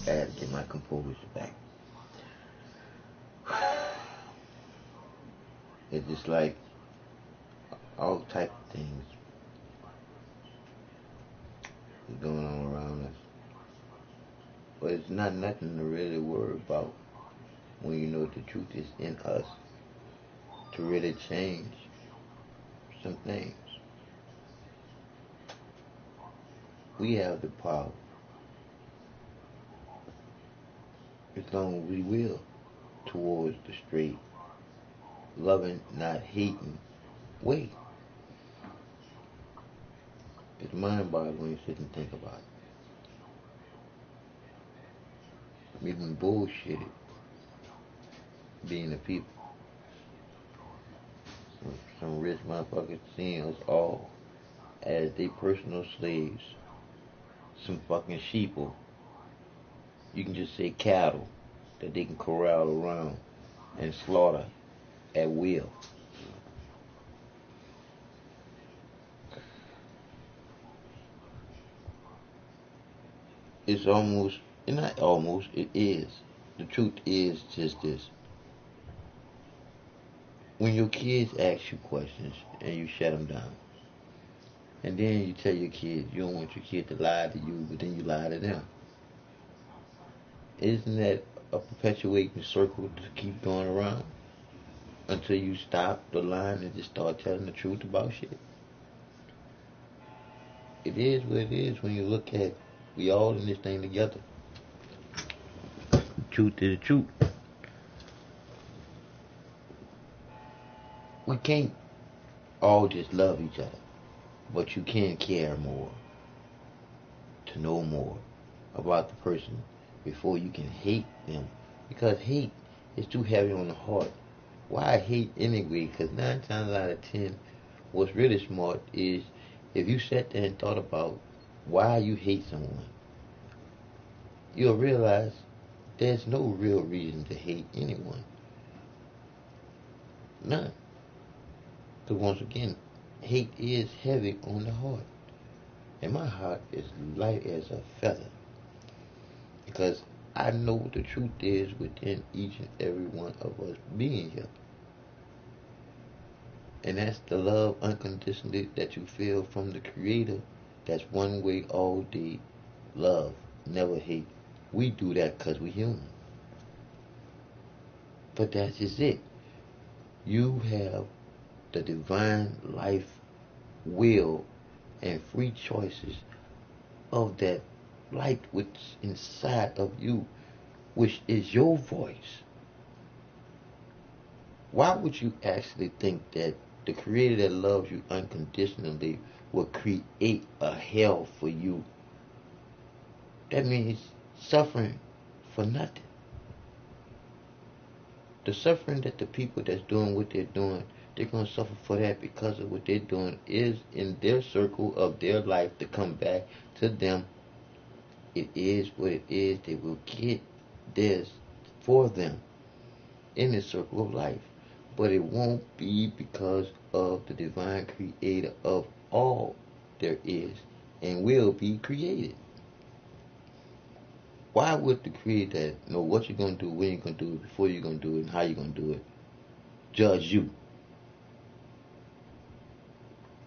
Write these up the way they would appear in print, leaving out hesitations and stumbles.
I had to get my composure back. It's just like all type of things is going on around us. But it's not nothing to really worry about when you know the truth is in us to really change some things. We have the power as long as we will towards the straight, loving, not hating way. It's mind-boggling when you sit and think about it. Even bullshitted being the people. Some rich motherfuckers seeing us all as their personal slaves. Some fucking sheeple. You can just say cattle that they can corral around and slaughter at will. It's almost, not almost, it is. The truth is just this. When your kids ask you questions and you shut them down, and then you tell your kids you don't want your kid to lie to you, but then you lie to them. Isn't that a perpetuating circle to keep going around until you stop the line and just start telling the truth about shit? It is what it is when you look at we all in this thing together. Truth is the truth. We can't all just love each other, but you can care more, to know more about the person before you can hate them, because hate is too heavy on the heart. Why hate anyway? Because 9 times out of 10, what's really smart is if you sat there and thought about why you hate someone, you'll realize there's no real reason to hate anyone. None. Because once again, hate is heavy on the heart. And my heart is light as a feather. Because I know what the truth is within each and every one of us being here. And that's the love unconditionally that you feel from the Creator. That's one way all day. Love, never hate. We do that because we're human. But that's just it. You have the divine life, will, and free choices of that light which inside of you, which is your voice. Why would you actually think that the Creator that loves you unconditionally will create a hell for you? That means suffering for nothing. The suffering that the people that's doing what they're doing, they're going to suffer for that because of what they're doing is in their circle of their life to come back to them. It is what it is. They will get this for them in this circle of life. But it won't be because of the divine Creator of all there is and will be created. Why would the Creator know what you're going to do, when you're going to do it, before you're going to do it, and how you're going to do it, judge you?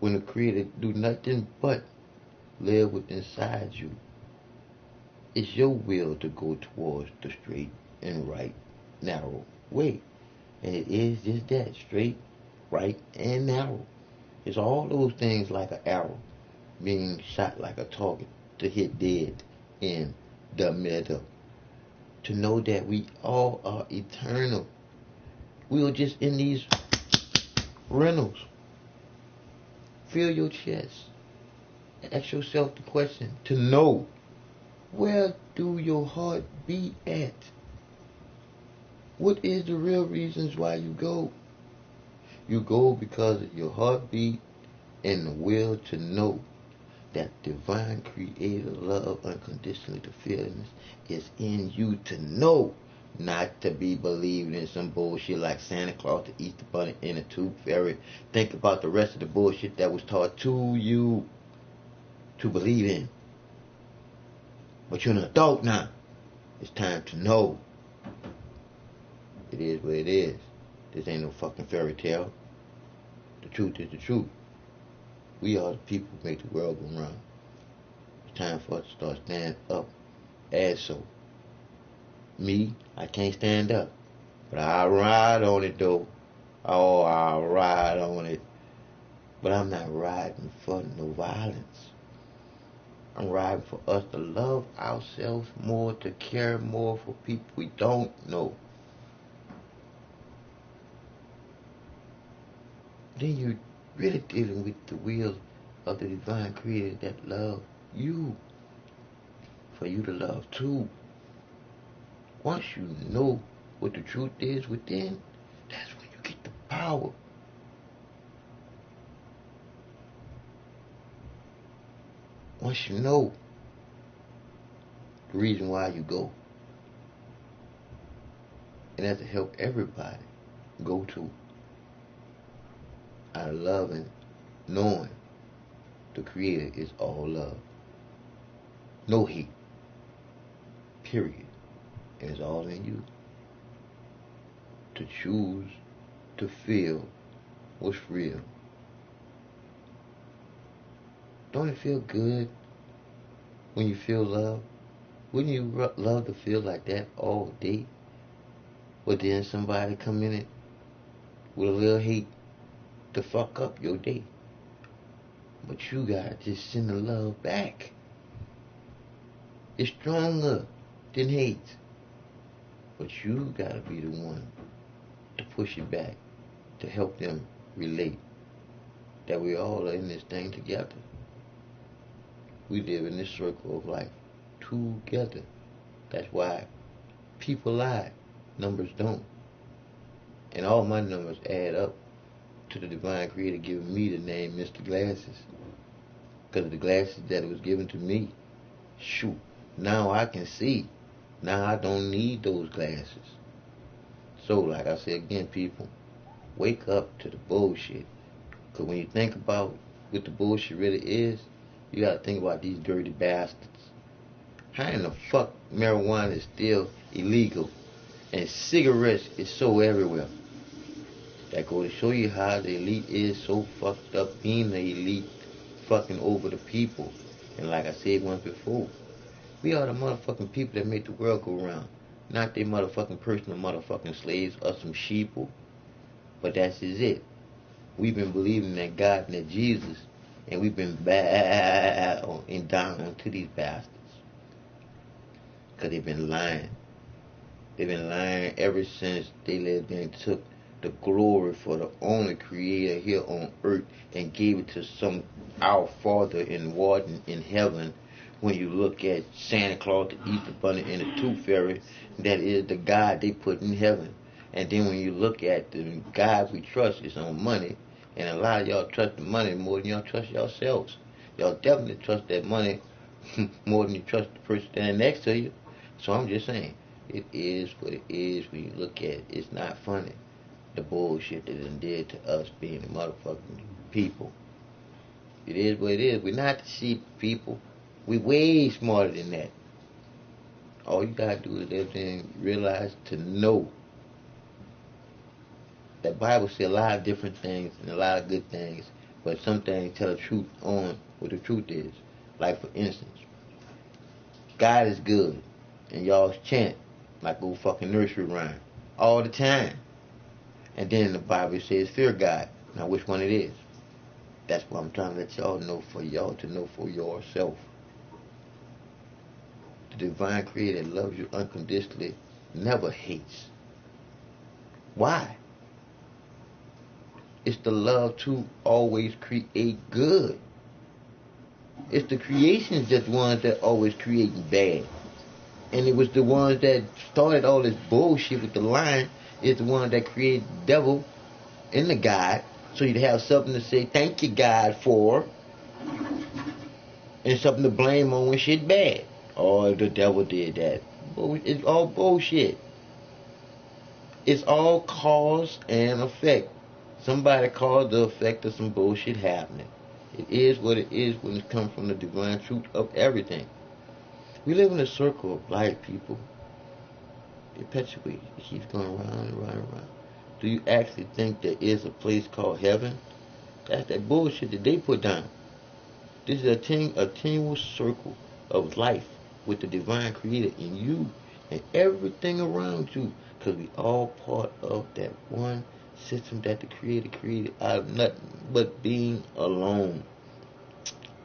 When the Creator do nothing but live within inside you, it's your will to go towards the straight and right, narrow way. And it is just that, straight, right, and narrow. It's all those things like an arrow being shot like a target to hit dead in the middle. To know that we all are eternal. We are just in these rentals. Feel your chest. Ask yourself the question to know, where do your heart beat at? What is the real reasons why you go? You go because of your heartbeat and the will to know that divine Creator love unconditionally, the feelings is in you to know, not to be believing in some bullshit like Santa Claus, the Easter Bunny, and the Tooth Fairy. Think about the rest of the bullshit that was taught to you to believe in. But you're an adult now. It's time to know. It is what it is. This ain't no fucking fairy tale. The truth is the truth. We are the people who make the world go round. It's time for us to start standing up as so. Me, I can't stand up. But I'll ride on it though. Oh, I'll ride on it. But I'm not riding for no violence. I'm riding for us to love ourselves more, to care more for people we don't know. Then you're really dealing with the will of the divine creator that love you, for you to love too. Once you know what the truth is within, that's when you get the power. Once you know the reason why you go, and that's to help everybody go to, out of love and knowing the Creator is all love. No hate. Period. And it's all in you. To choose to feel what's real. Don't it feel good when you feel love? Wouldn't you love to feel like that all day? But then somebody come in it with a little hate to fuck up your day. But you gotta just send the love back. It's stronger than hate. But you gotta be the one to push it back, to help them relate that we all are in this thing together. We live in this circle of life together. That's why people lie, numbers don't. And all my numbers add up to the divine creator giving me the name Mr. Glasses. Because of the glasses that was given to me, shoot, now I can see. Now I don't need those glasses. So like I said again, people, wake up to the bullshit. Because when you think about what the bullshit really is, you gotta think about these dirty bastards. How in the fuck marijuana is still illegal and cigarettes is so everywhere? That go to show you how the elite is so fucked up, being the elite, fucking over the people. And like I said once before, we are the motherfucking people that make the world go round. Not they motherfucking personal motherfucking slaves or some sheeple. But that's just it. We've been believing that God and that Jesus, and we've been bad and down to these bastards. Because they've been lying. They've been lying ever since they lived and took the glory for the only creator here on earth and gave it to some our Father in warden in heaven. When you look at Santa Claus, the Easter Bunny, and the Tooth Fairy, that is the God they put in heaven. And then when you look at the God we trust, it's on money. And a lot of y'all trust the money more than y'all trust yourselves. Y'all definitely trust that money more than you trust the person standing next to you. So I'm just saying, it is what it is when you look at it. It's not funny. The bullshit that it did to us being the motherfucking people. It is what it is. We're not the sheep people. We way smarter than that. All you gotta do is everything realize to know. That Bible says a lot of different things and a lot of good things, but some things tell the truth on what the truth is. Like for instance, God is good, and y'all chant like old fucking nursery rhyme all the time. And then the Bible says fear God. Now which one it is? That's what I'm trying to let y'all know, for y'all to know for yourself. The divine creator that loves you unconditionally never hates. Why? It's the love to always create good. It's the creations that's the ones that always create bad. And it was the ones that started all this bullshit with the lying. It's the one that created the devil in the God. So you'd have something to say thank you God for, and something to blame on when shit bad. Oh, the devil did that. It's all bullshit. It's all cause and effect. Somebody caused the effect of some bullshit happening. It is what it is when it comes from the divine truth of everything. We live in a circle of life, people. perpetuates. It keeps going around and around and around. Do you actually think there is a place called heaven? That's that bullshit that they put down. This is a continuous circle of life with the divine creator in you and everything around you. Because we all part of that one system that the creator created out of nothing but being alone.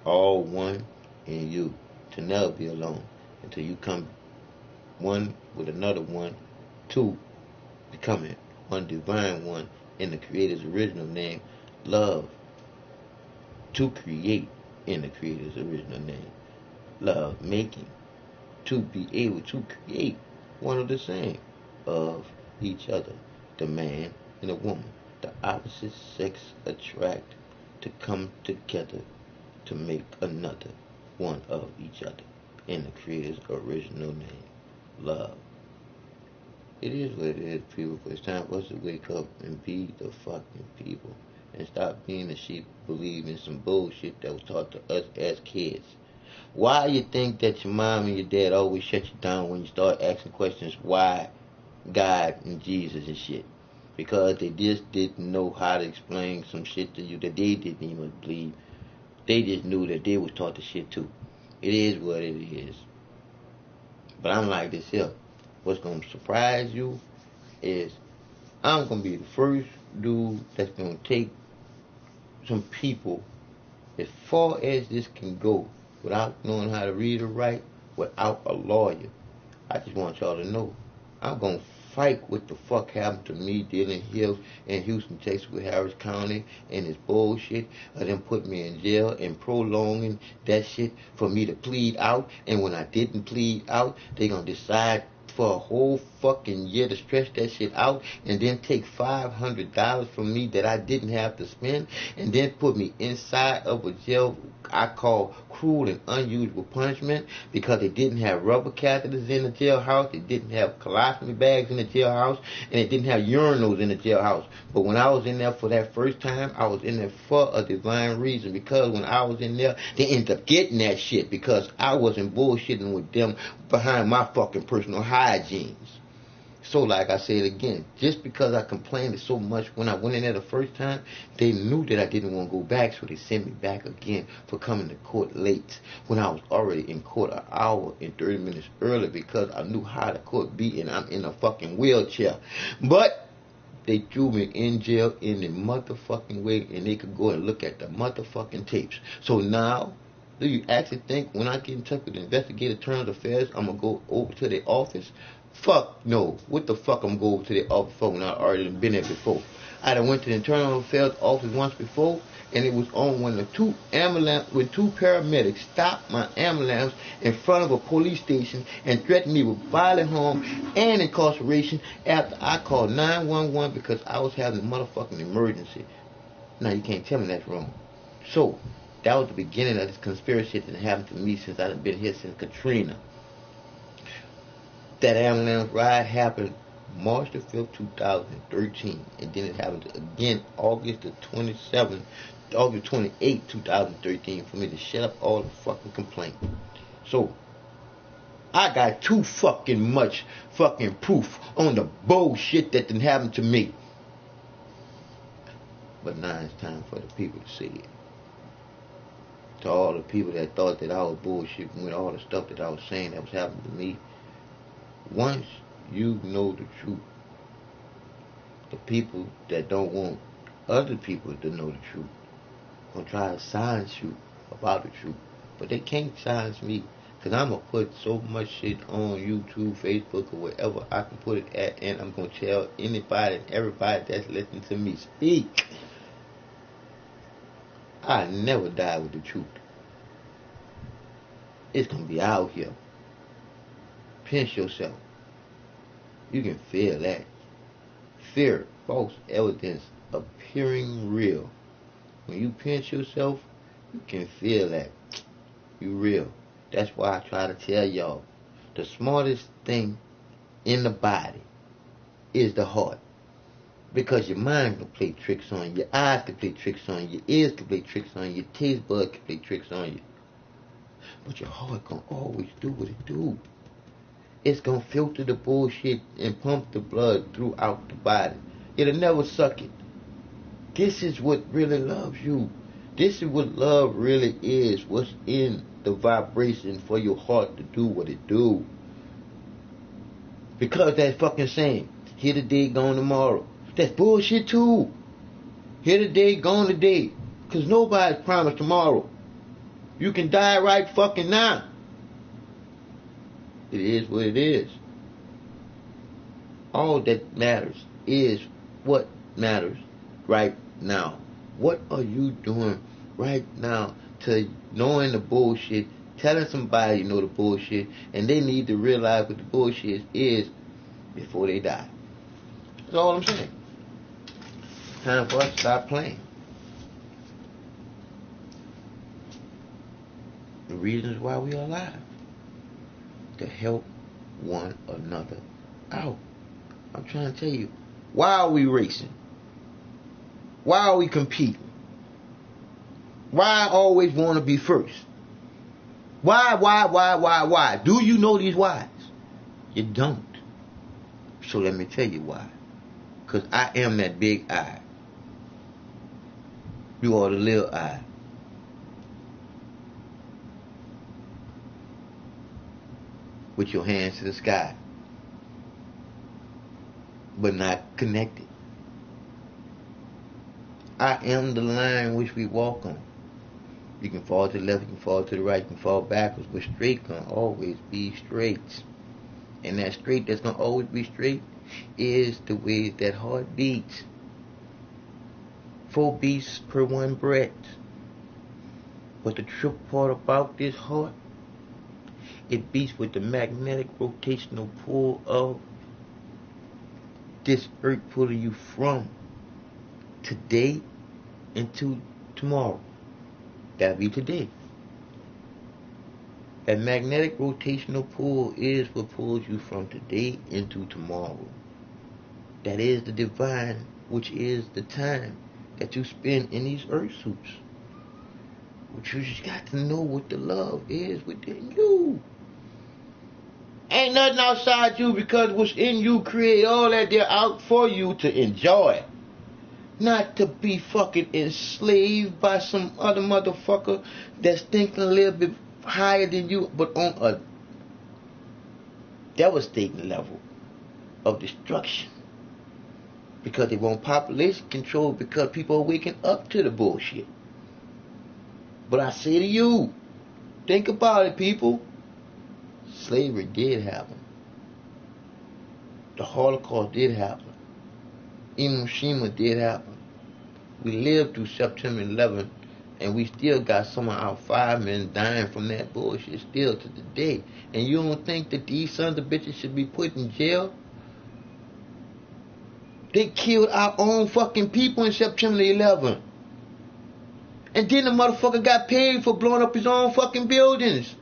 All one in you. To never be alone until you come one with another one, two, becoming one divine one in the creator's original name, love. To create in the creator's original name, love making. To be able to create one of the same of each other, the man and the woman, the opposite sex attract to come together to make another one of each other in the creator's original name, love. It is what it is, people, but it's time for us to wake up and be the fucking people and stop being the sheep believing some bullshit that was taught to us as kids. Why you think that your mom and your dad always shut you down when you start asking questions why God and Jesus and shit? Because they just didn't know how to explain some shit to you that they didn't even believe. They just knew that they was taught the shit too. It is what it is. But I'm like this here. What's going to surprise you is I'm going to be the first dude that's going to take some people as far as this can go without knowing how to read or write, without a lawyer. I just want y'all to know I'm going to fight what the fuck happened to me dealing here in Houston, Texas with Harris County and this bullshit of them putting me in jail and prolonging that shit for me to plead out. And when I didn't plead out, they going to decide for a whole fucking year to stretch that shit out and then take $500 from me that I didn't have to spend and then put me inside of a jail I call cruel and unusual punishment because they didn't have rubber catheters in the jailhouse, they didn't have colostomy bags in the jailhouse, and they didn't have urinals in the jailhouse. But when I was in there for that first time, I was in there for a divine reason, because when I was in there, they ended up getting that shit because I wasn't bullshitting with them behind my fucking personal hygienes. So like I said again, just because I complained so much when I went in there the first time, they knew that I didn't want to go back, so they sent me back again for coming to court late when I was already in court an hour and 30 minutes early because I knew how the court be and I'm in a fucking wheelchair. But they threw me in jail in the motherfucking way and they could go and look at the motherfucking tapes. So now, do you actually think when I get in touch with the investigative terms affairs, I'm going to go over to their office? Fuck no. What the fuck I'm going to their office for when I already been there before? I done went to the internal affairs office once before, and it was on when the two paramedics stopped my ambulance in front of a police station and threatened me with violent harm and incarceration after I called 911 because I was having a motherfucking emergency. Now you can't tell me that's wrong. So that was the beginning of this conspiracy that happened to me since I've been here since Katrina. That ambulance ride happened March the 5th, 2013. And then it happened again August the 27th, August 28th, 2013 for me to shut up all the fucking complaints. So, I got too fucking much fucking proof on the bullshit that done happened to me. But now it's time for the people to say it. To all the people that thought that I was bullshitting with all the stuff that I was saying that was happening to me. Once you know the truth, the people that don't want other people to know the truth gonna try to silence you about the truth, but they can't silence me because I'm gonna put so much shit on YouTube, Facebook, or wherever I can put it at, and I'm gonna tell anybody and everybody that's listening to me speak. I never die with the truth. It's gonna be out here. Pinch yourself. You can feel that. Fear, false evidence appearing real. When you pinch yourself, you can feel that. You real. That's why I try to tell y'all, the smartest thing in the body is the heart. Because your mind can play tricks on you, your eyes can play tricks on you, your ears can play tricks on you, your taste bud can play tricks on you. But your heart can always do what it do. It's gonna filter the bullshit and pump the blood throughout the body. It'll never suck it. This is what really loves you. This is what love really is. What's in the vibration for your heart to do what it do. Because that fucking saying, here today, gone tomorrow. That's bullshit too. Here today, gone today. Cause nobody's promised tomorrow. You can die right fucking now. It is what it is. All that matters is what matters right now. What are you doing right now to knowing the bullshit, telling somebody you know the bullshit, and they need to realize what the bullshit is before they die? That's all I'm saying. Time for us to stop playing. The reasons why we are alive. To help one another out. I'm trying to tell you, why are we racing? Why are we competing? Why always want to be first? Why? Do you know these whys? You don't. So let me tell you why. Because I am that big I. You are the little I. With your hands to the sky. But not connected. I am the line which we walk on. You can fall to the left, you can fall to the right, you can fall backwards, but straight gonna always be straight. And that straight that's gonna always be straight is the way that heart beats. 4 beats per 1 breath. But the trick part about this heart, it beats with the magnetic rotational pull of this earth pulling you from today into tomorrow. That'll be today. That magnetic rotational pull is what pulls you from today into tomorrow. That is the divine, which is the time that you spend in these earth suits. But you just got to know what the love is within you. Ain't nothing outside you, because what's in you create all that they're out for you to enjoy. Not to be fucking enslaved by some other motherfucker that's thinking a little bit higher than you, but on a devastating level of destruction. Because they want population control, because people are waking up to the bullshit. But I say to you, think about it, people. Slavery did happen. The Holocaust did happen. Hiroshima did happen. We lived through September 11th, and we still got some of our firemen dying from that bullshit still to the day. And you don't think that these sons of bitches should be put in jail? They killed our own fucking people in September 11th. And then the motherfucker got paid for blowing up his own fucking buildings.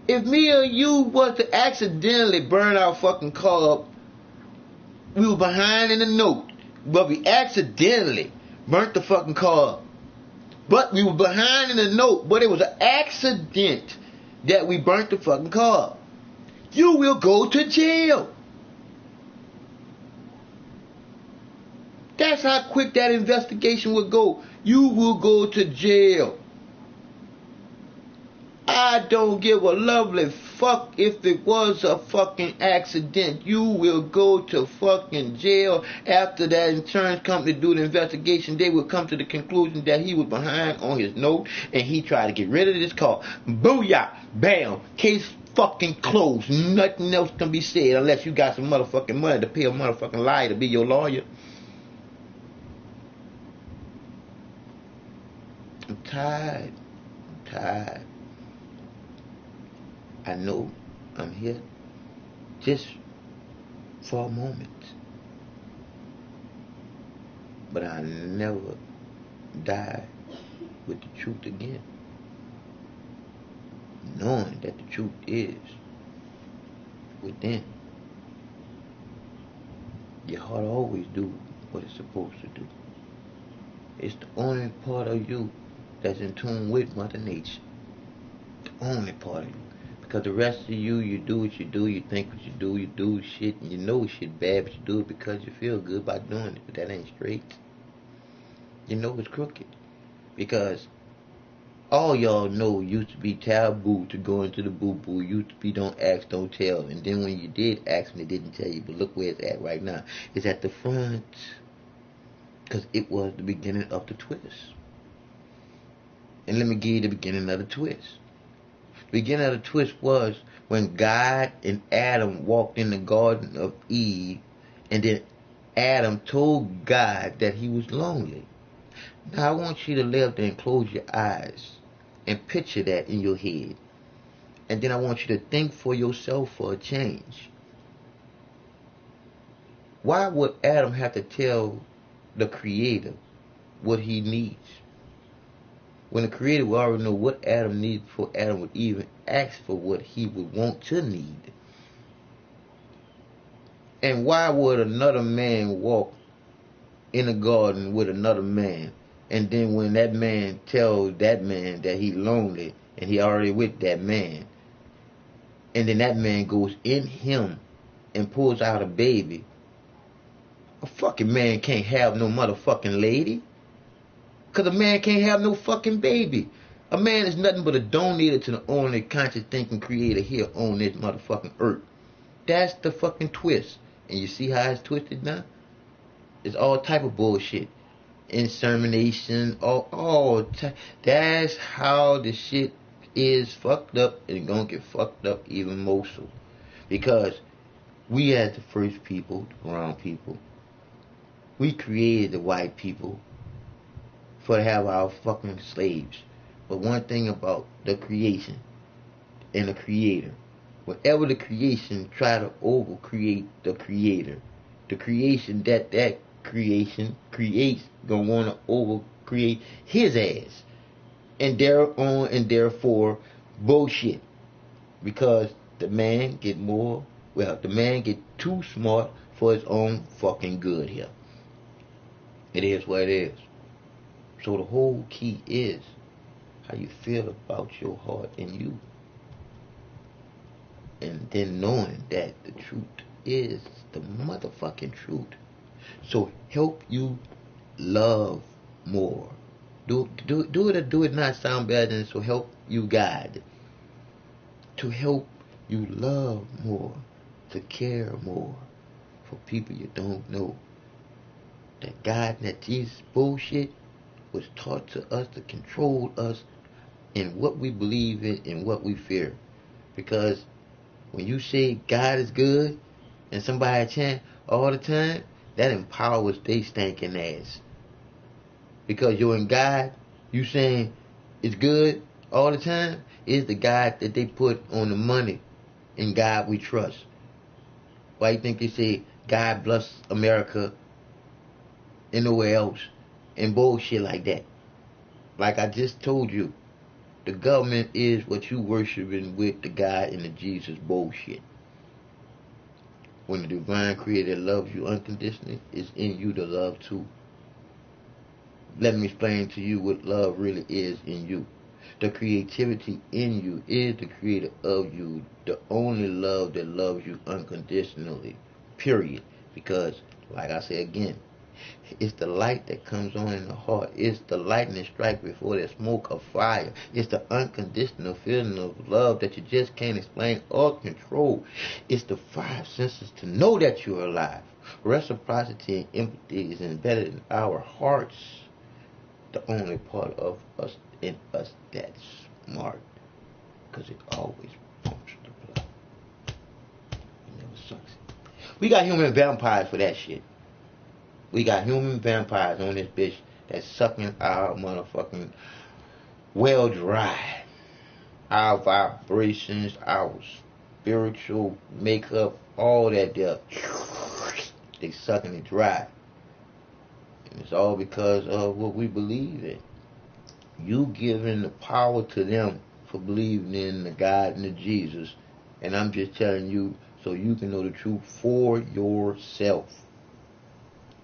If me or you was to accidentally burn our fucking car up, we were behind in the note, but we accidentally burnt the fucking car up. But we were behind in the note, but it was an accident that we burnt the fucking car up. You will go to jail. That's how quick that investigation would go. You will go to jail. I don't give a lovely fuck if it was a fucking accident. You will go to fucking jail. After that insurance company do the investigation, they will come to the conclusion that he was behind on his note and he tried to get rid of this car. Booyah! Bam! Case fucking closed. Nothing else can be said unless you got some motherfucking money to pay a motherfucking liar to be your lawyer. I'm tired. I know I'm here just for a moment, but I'll never die with the truth again, knowing that the truth is within. Your heart always do what it's supposed to do. It's the only part of you that's in tune with Mother Nature. The only part of you. Because the rest of you, you do what you do, you think what you do shit, and you know shit bad, but you do it because you feel good by doing it. But that ain't straight. You know it's crooked. Because all y'all know used to be taboo to go into the boo-boo. Used to be don't ask, don't tell. And then when you did ask and they didn't tell you, but look where it's at right now. It's at the front. Because it was the beginning of the twist. And let me give you the beginning of the twist. The beginning of the twist was when God and Adam walked in the Garden of Eve, and then Adam told God that he was lonely. Now I want you to lay up there and close your eyes and picture that in your head. And then I want you to think for yourself for a change. Why would Adam have to tell the Creator what he needs? When the Creator would already know what Adam needs before Adam would even ask for what he would want to need. And why would another man walk in a garden with another man, and then when that man tells that man that he's lonely and he already with that man, and then that man goes in him and pulls out a baby, a fucking man can't have no motherfucking lady. Because a man can't have no fucking baby. A man is nothing but a donator to the only conscious thinking creator here on this motherfucking earth. That's the fucking twist. And you see how it's twisted now? It's all type of bullshit. Insemination, that's how the shit is fucked up, and gonna get fucked up even more so. Because we as the first people, the brown people, we created the white people for to have our fucking slaves. But one thing about the creation and the creator, whenever the creation try to over-create the creator, the creation that creation creates gonna want to over-create his ass. And thereon and therefore bullshit. Because the man get too smart for his own fucking good here. It is what it is. So the whole key is how you feel about your heart and you. And then knowing that the truth is the motherfucking truth. So help you love more. Do it or do it not sound better than so help you guide. To help you love more. To care more for people you don't know. That God and that Jesus bullshit was taught to us to control us in what we believe in and what we fear. Because when you say God is good and somebody chant all the time, that empowers they stinking ass. Because you're in God, you saying it's good all the time, is the God that they put on the money. In God we trust. Why you think they say God bless America and nowhere else? And bullshit like that. Like I just told you, the government is what you worshiping with the God and the Jesus bullshit. When the divine creator loves you unconditionally, it's in you to love too. Let me explain to you what love really is in you. The creativity in you is the creator of you. The only love that loves you unconditionally. Period. Because, like I said again, it's the light that comes on in the heart. It's the lightning strike before the smoke of fire. It's the unconditional feeling of love that you just can't explain or control. It's the five senses to know that you're alive. Reciprocity and empathy is embedded in our hearts. The only part of us in us that's smart. Because it always pumps the blood. It never sucks it. We got human vampires for that shit. We got human vampires on this bitch that's sucking our motherfucking well dry. Our vibrations, our spiritual makeup, all that there. They sucking it dry. And it's all because of what we believe in. You giving the power to them for believing in the God and the Jesus. And I'm just telling you so you can know the truth for yourself.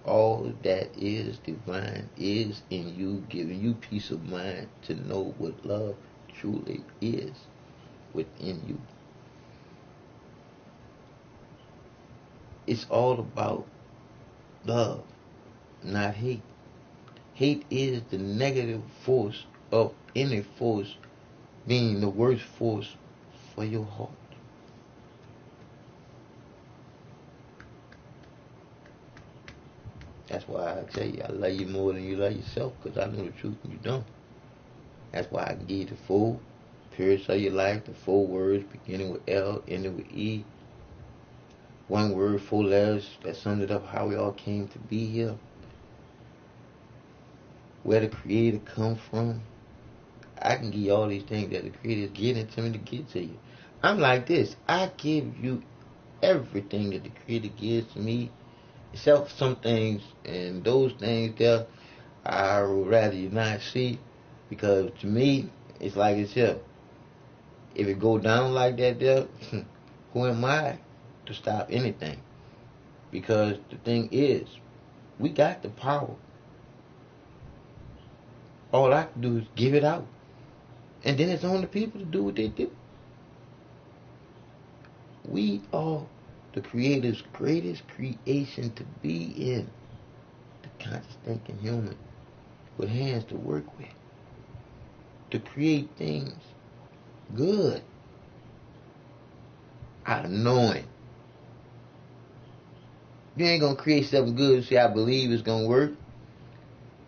All that is divine is in you, giving you peace of mind to know what love truly is within you. It's all about love, not hate. Hate is the negative force of any force, being the worst force for your heart. That's why I tell you I love you more than you love yourself, because I know the truth and you don't. That's why I can give you the full periods of your life, the 4 words beginning with L, ending with E. 1 word, 4 letters that sums it up how we all came to be here. Where the Creator come from. I can give you all these things that the Creator is getting to me to get to you. I'm like this. I give you everything that the Creator gives to me, except some things, and those things there I would rather you not see, because to me it's like it's here. If it go down like that there, who am I to stop anything? Because the thing is, we got the power. All I can do is give it out. And then it's on the people to do what they do. We are the Creator's greatest creation to be in. The conscious thinking human with hands to work with. To create things good. Out of knowing. You ain't gonna create something good and say I believe it's gonna work.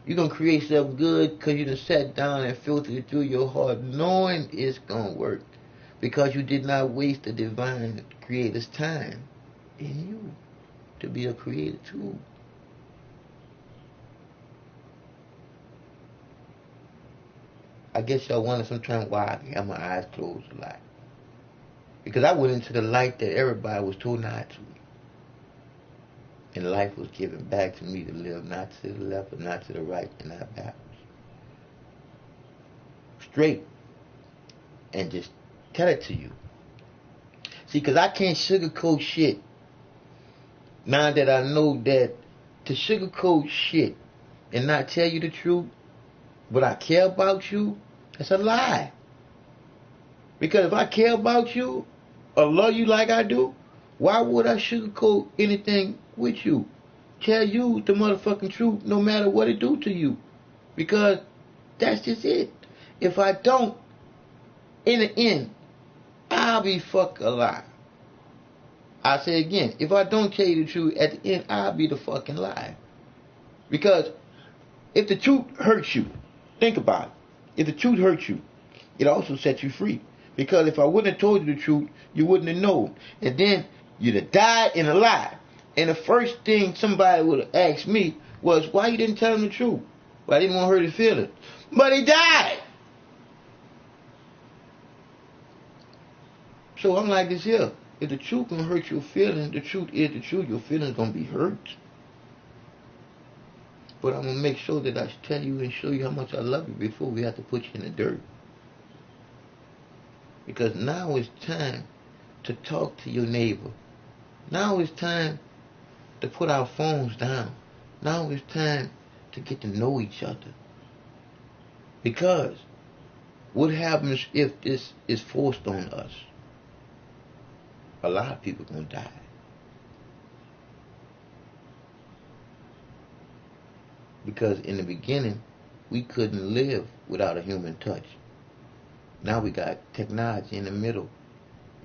You're gonna create something good because you done sat down and filtered it through your heart knowing it's gonna work. Because you did not waste the divine Creator's time in you to be a creator too. I guess y'all wonder sometimes why I have my eyes closed a lot. Because I went into the light that everybody was told not to. And life was given back to me to live not to the left, but not to the right, and not backwards. Straight. And just tell it to you. See, because I can't sugarcoat shit. Now that I know that to sugarcoat shit and not tell you the truth, but I care about you, that's a lie. Because if I care about you or love you like I do, why would I sugarcoat anything with you? Tell you the motherfucking truth no matter what it do to you. Because that's just it. If I don't, in the end, I'll be fuck alive. I say again, if I don't tell you the truth, at the end, I'll be the fucking lie. Because if the truth hurts you, think about it. If the truth hurts you, it also sets you free. Because if I wouldn't have told you the truth, you wouldn't have known. And then you'd have died in a lie. And the first thing somebody would have asked me was, why you didn't tell him the truth? Well, I didn't want to hurt his feelings. But he died. So I'm like this here. If the truth gonna hurt your feelings, the truth is the truth. Your feelings gonna be hurt. But I'm gonna make sure that I tell you and show you how much I love you before we have to put you in the dirt. Because now it's time to talk to your neighbor. Now it's time to put our phones down. Now it's time to get to know each other. Because what happens if this is forced on us? A lot of people gonna die. Because in the beginning, we couldn't live without a human touch. Now we got technology in the middle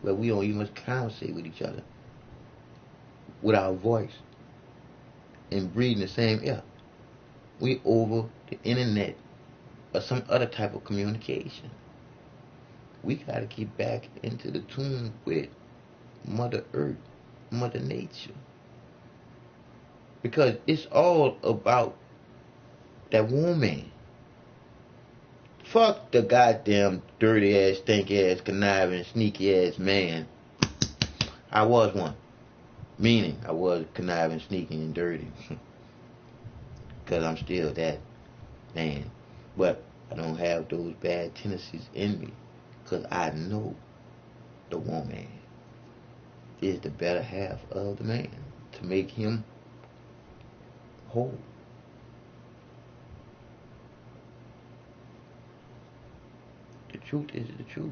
where we don't even conversate with each other with our voice and breathing the same air. We over the internet or some other type of communication. We got to get back into the tune with Mother Earth, Mother Nature. Because it's all about that woman. Fuck the goddamn dirty ass, stink ass, conniving, sneaky ass man. I was one. Meaning I was conniving, sneaky, and dirty. Because I'm still that man. But I don't have those bad tendencies in me. Because I know the woman is the better half of the man. To make him whole. The truth is the truth.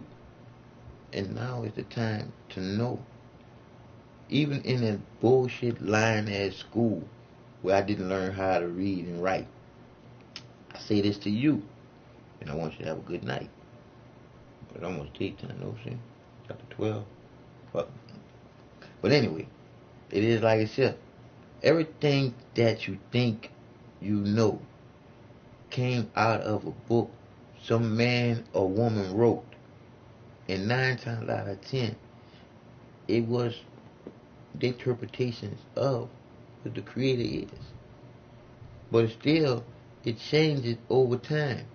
And now is the time to know Even in that bullshit line at school where I didn't learn how to read and write. I say this to you, and I want you to have a good night. But I'm almost daytime, no shit. Chapter 12. Fuck. But anyway, it is like I said. Everything that you think you know came out of a book some man or woman wrote. And 9 times out of 10, it was the interpretations of what the creator is. But still, it changes over time.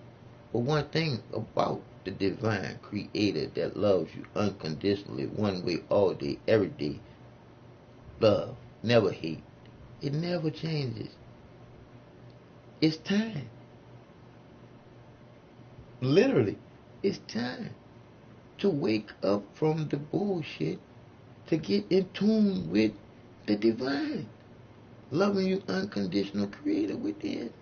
But one thing about the divine creator that loves you unconditionally, one way, all day, every day, love, never hate, it never changes. It's time. Literally, it's time to wake up from the bullshit, to get in tune with the divine, loving you unconditional creator within.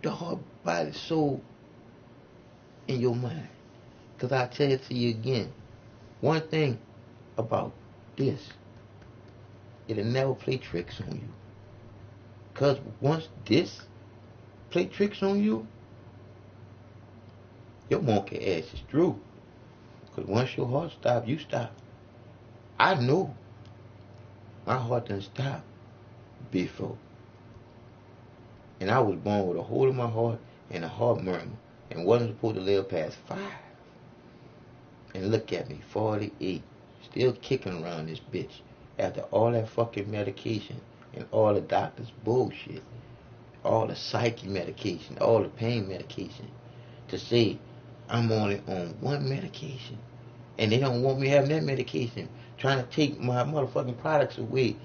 The heart, body, soul, and your mind. Because I tell it to you again, one thing about this, it'll never play tricks on you. Because once this play tricks on you, your monkey ass is through. Because once your heart stops, you stop. I know my heart done stopped before. And I was born with a hole in my heart and a heart murmur, and wasn't supposed to live past 5. And look at me, 48, still kicking around this bitch after all that fucking medication and all the doctor's bullshit, all the psyche medication, all the pain medication, to say I'm only on one medication, and they don't want me having that medication, trying to take my motherfucking products away.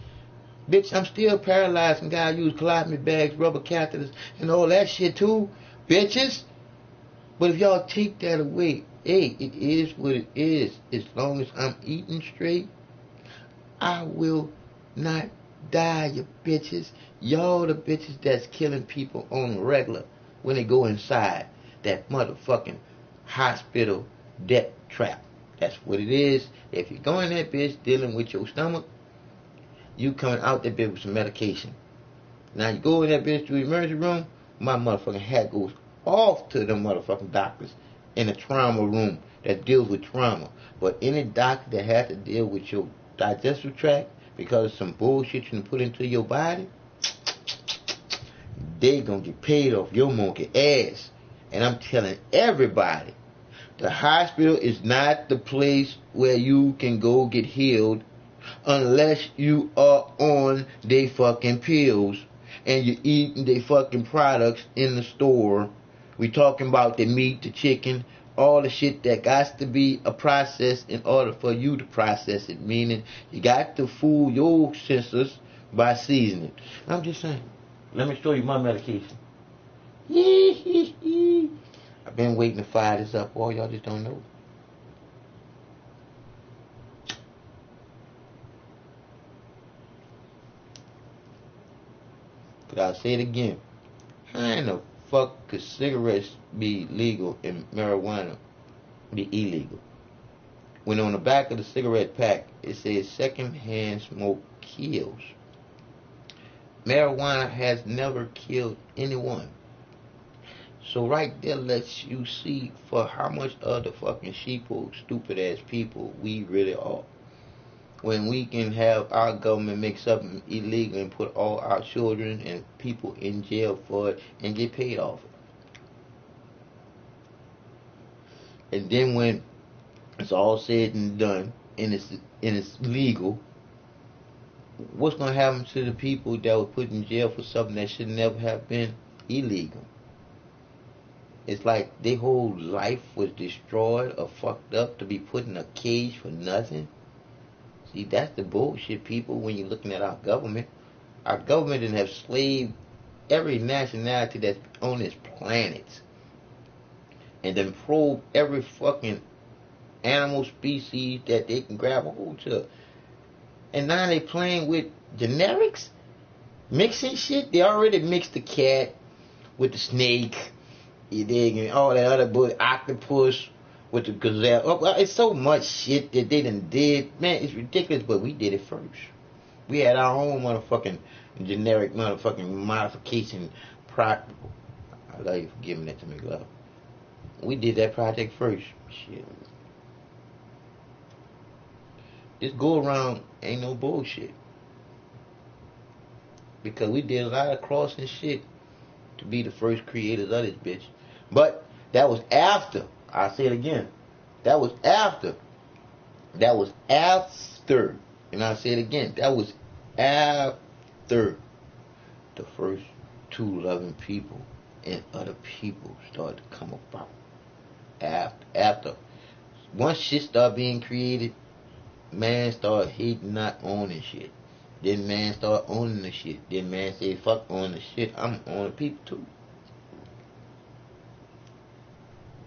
Bitch, I'm still paralyzed and gotta use colostomy bags, rubber catheters, and all that shit too, bitches. But if y'all take that away, hey, it is what it is. As long as I'm eating straight, I will not die, you bitches. Y'all the bitches that's killing people on the regular when they go inside that motherfucking hospital death trap. That's what it is. If you go in that bitch dealing with your stomach, you coming out that bitch with some medication. Now you go in that bitch to the emergency room, my motherfucking hat goes off to them motherfucking doctors in the trauma room that deals with trauma. But any doctor that has to deal with your digestive tract because of some bullshit you put into your body, they gonna get paid off your monkey ass. And I'm telling everybody, the hospital is not the place where you can go get healed unless you are on they fucking pills and you're eating they fucking products in the store. We talking about the meat, the chicken, all the shit that got to be a process in order for you to process it. Meaning you got to fool your senses by seasoning. I'm just saying. Let me show you my medication. I've been waiting to fire this up. All y'all just don't know. But I'll say it again. How in the fuck could cigarettes be legal and marijuana be illegal? When on the back of the cigarette pack it says secondhand smoke kills. Marijuana has never killed anyone. So right there lets you see for how much of the fucking sheeple, stupid ass people we really are. When we can have our government make something illegal and put all our children and people in jail for it and get paid off it. And then when it's all said and done and it's legal, what's going to happen to the people that were put in jail for something that should never have been illegal? It's like their whole life was destroyed or fucked up to be put in a cage for nothing. See, that's the bullshit, people, when you're looking at our government. Our government didn't have slaved every nationality that's on this planet. And then probe every fucking animal species that they can grab a hold to. And now they playing with generics? Mixing shit? They already mixed the cat with the snake. You dig? And all that other bull, octopus, with the gazelle. Oh, well, it's so much shit that they done did. Man, it's ridiculous, but we did it first. We had our own motherfucking generic motherfucking modification pro. I love you for giving that to me, love. We did that project first. Shit. This go around ain't no bullshit. Because we did a lot of crossing shit to be the first creators of this bitch. But that was after. I'll say it again. That was after. That was after. And I'll say it again. That was after the first two loving people and other people started to come about. After. Once shit started being created, man started hating, not owning shit. Then man started owning the shit. Then man said, fuck owning the shit. I'm owning people too.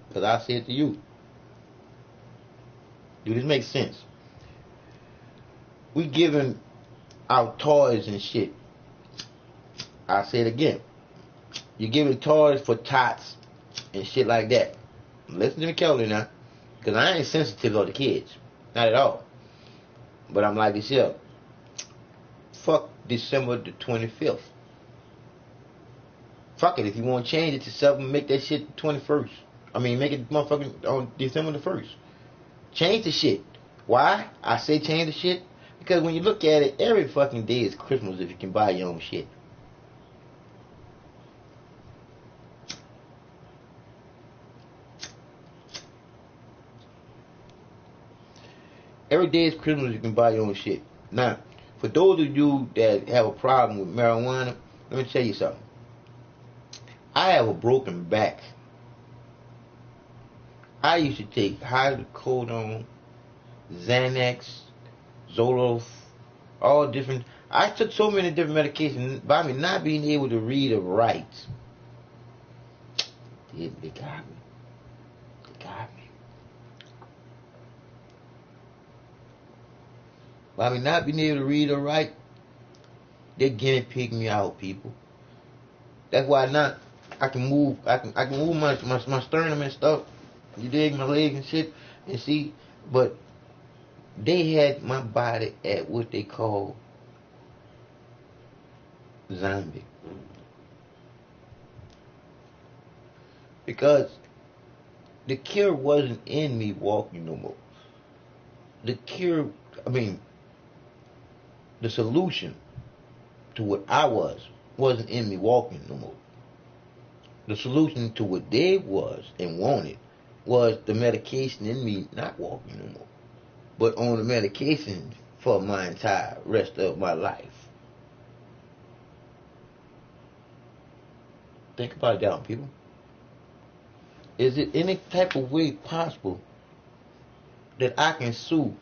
Because I said to you, do this make sense? We giving out toys and shit. I say it again. You're giving toys for tots and shit like that. Listen to me carefully now. Because I ain't sensitive to the kids. Not at all. But I'm like this here. Fuck December the 25th. Fuck it. If you want to change it to something, make that shit 21st. I mean, make it motherfucking on December the 1st. Change the shit. Why? I say change the shit because when you look at it, every fucking day is Christmas if you can buy your own shit. Every day is Christmas if you can buy your own shit. Now, for those of you that have a problem with marijuana, let me tell you something. I have a broken back. I used to take hydrocodone, Xanax, Zoloft, all different. I took so many different medications by me not being able to read or write. They got me. They got me. By me not being able to read or write, they're guinea pigging me out, people. That's why now I can move. I can move my sternum and stuff. You dig, my legs and shit, and see, but they had my body at what they call zombie. Because the cure wasn't in me walking no more. The cure, the solution to what I wasn't in me walking no more. The solution to what they was and wanted was the medication in me not walking no more, but on the medication for my entire rest of my life. Think about it down, people. Is it any type of way possible that I can sue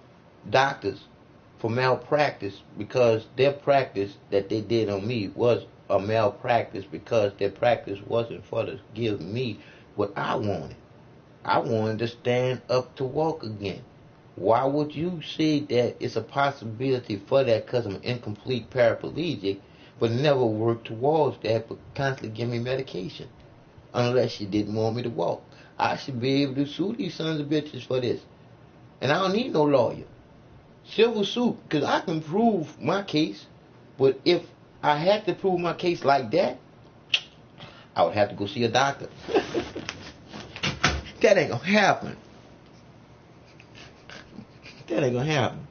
doctors for malpractice because their practice that they did on me was a malpractice because their practice wasn't for to give me what I wanted? I wanted to stand up to walk again. Why would you say that it's a possibility for that because I'm an incomplete paraplegic, but never work towards that, but constantly give me medication? Unless you didn't want me to walk. I should be able to sue these sons of bitches for this. And I don't need no lawyer. Civil suit, because I can prove my case, but if I had to prove my case like that, I would have to go see a doctor. That ain't gonna happen. That ain't gonna happen.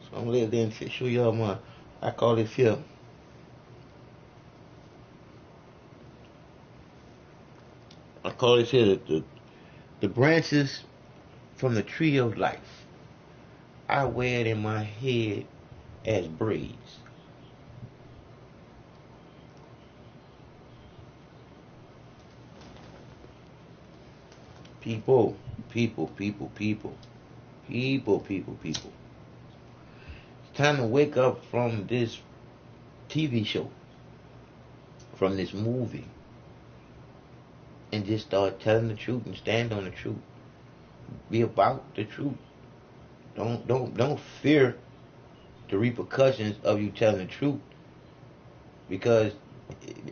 So I'm gonna let them show y'all my, I call it here. I call it here the branches from the tree of life. I wear it in my head as braids. People. It's time to wake up from this TV show, from this movie, and just start telling the truth and stand on the truth. Be about the truth. Don't fear the repercussions of you telling the truth, because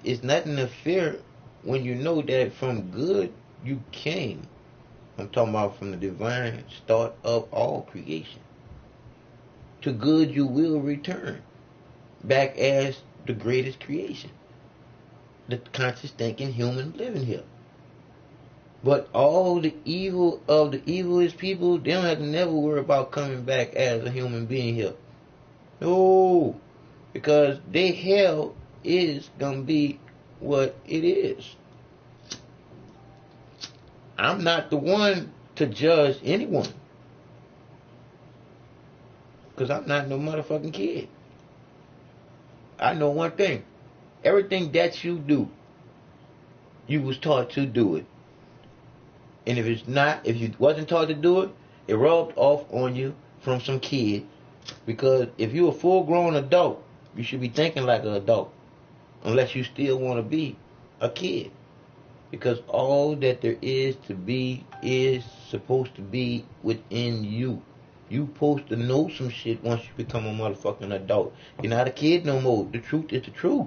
it's nothing to fear when you know that from good you came. I'm talking about from the divine start of all creation. To good you will return, back as the greatest creation. The conscious thinking human living here. But all the evil of the evilest people, they don't have to never worry about coming back as a human being here. No, because their hell is gonna be what it is. I'm not the one to judge anyone, because I'm not no motherfucking kid. I know one thing. Everything that you do, you was taught to do it. And if it's not, if you wasn't taught to do it, it rubbed off on you from some kid. Because if you're a full-grown adult, you should be thinking like an adult. Unless you still want to be a kid. Because all that there is to be is supposed to be within you. You supposed to know some shit once you become a motherfucking adult. You're not a kid no more. The truth is the truth.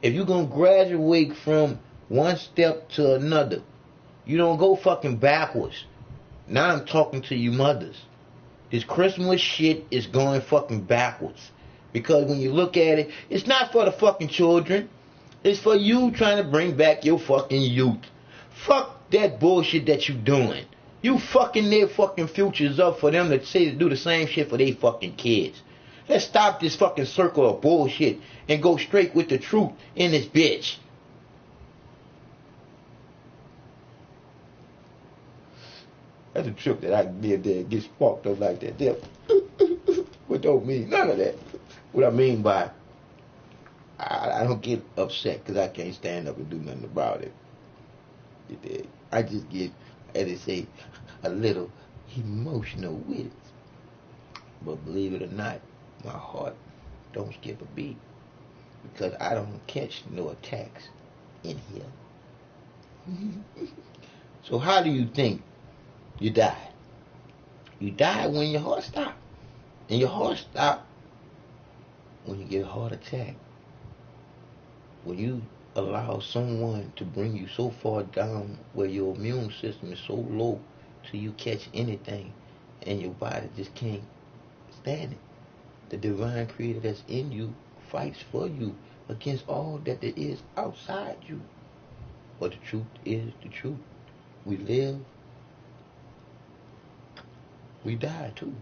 If you're going to graduate from one step to another, you don't go fucking backwards. Now I'm talking to you mothers. This Christmas shit is going fucking backwards. Because when you look at it, it's not for the fucking children. It's for you trying to bring back your fucking youth. Fuck that bullshit that you doing. You fucking their fucking futures up for them to say to do the same shit for their fucking kids. Let's stop this fucking circle of bullshit and go straight with the truth in this bitch. That's a trip that I did there, get sparked up like that there. But don't mean none of that. What I mean by, I don't get upset because I can't stand up and do nothing about it. I just get, as they say, a little emotional with it. But believe it or not, my heart don't skip a beat. Because I don't catch no attacks in here. So how do you think you die? You die when your heart stops. And your heart stops when you get a heart attack. When you allow someone to bring you so far down where your immune system is so low till you catch anything and your body just can't stand it. The divine creator that's in you fights for you against all that there is outside you. But the truth is the truth. We live, we die too.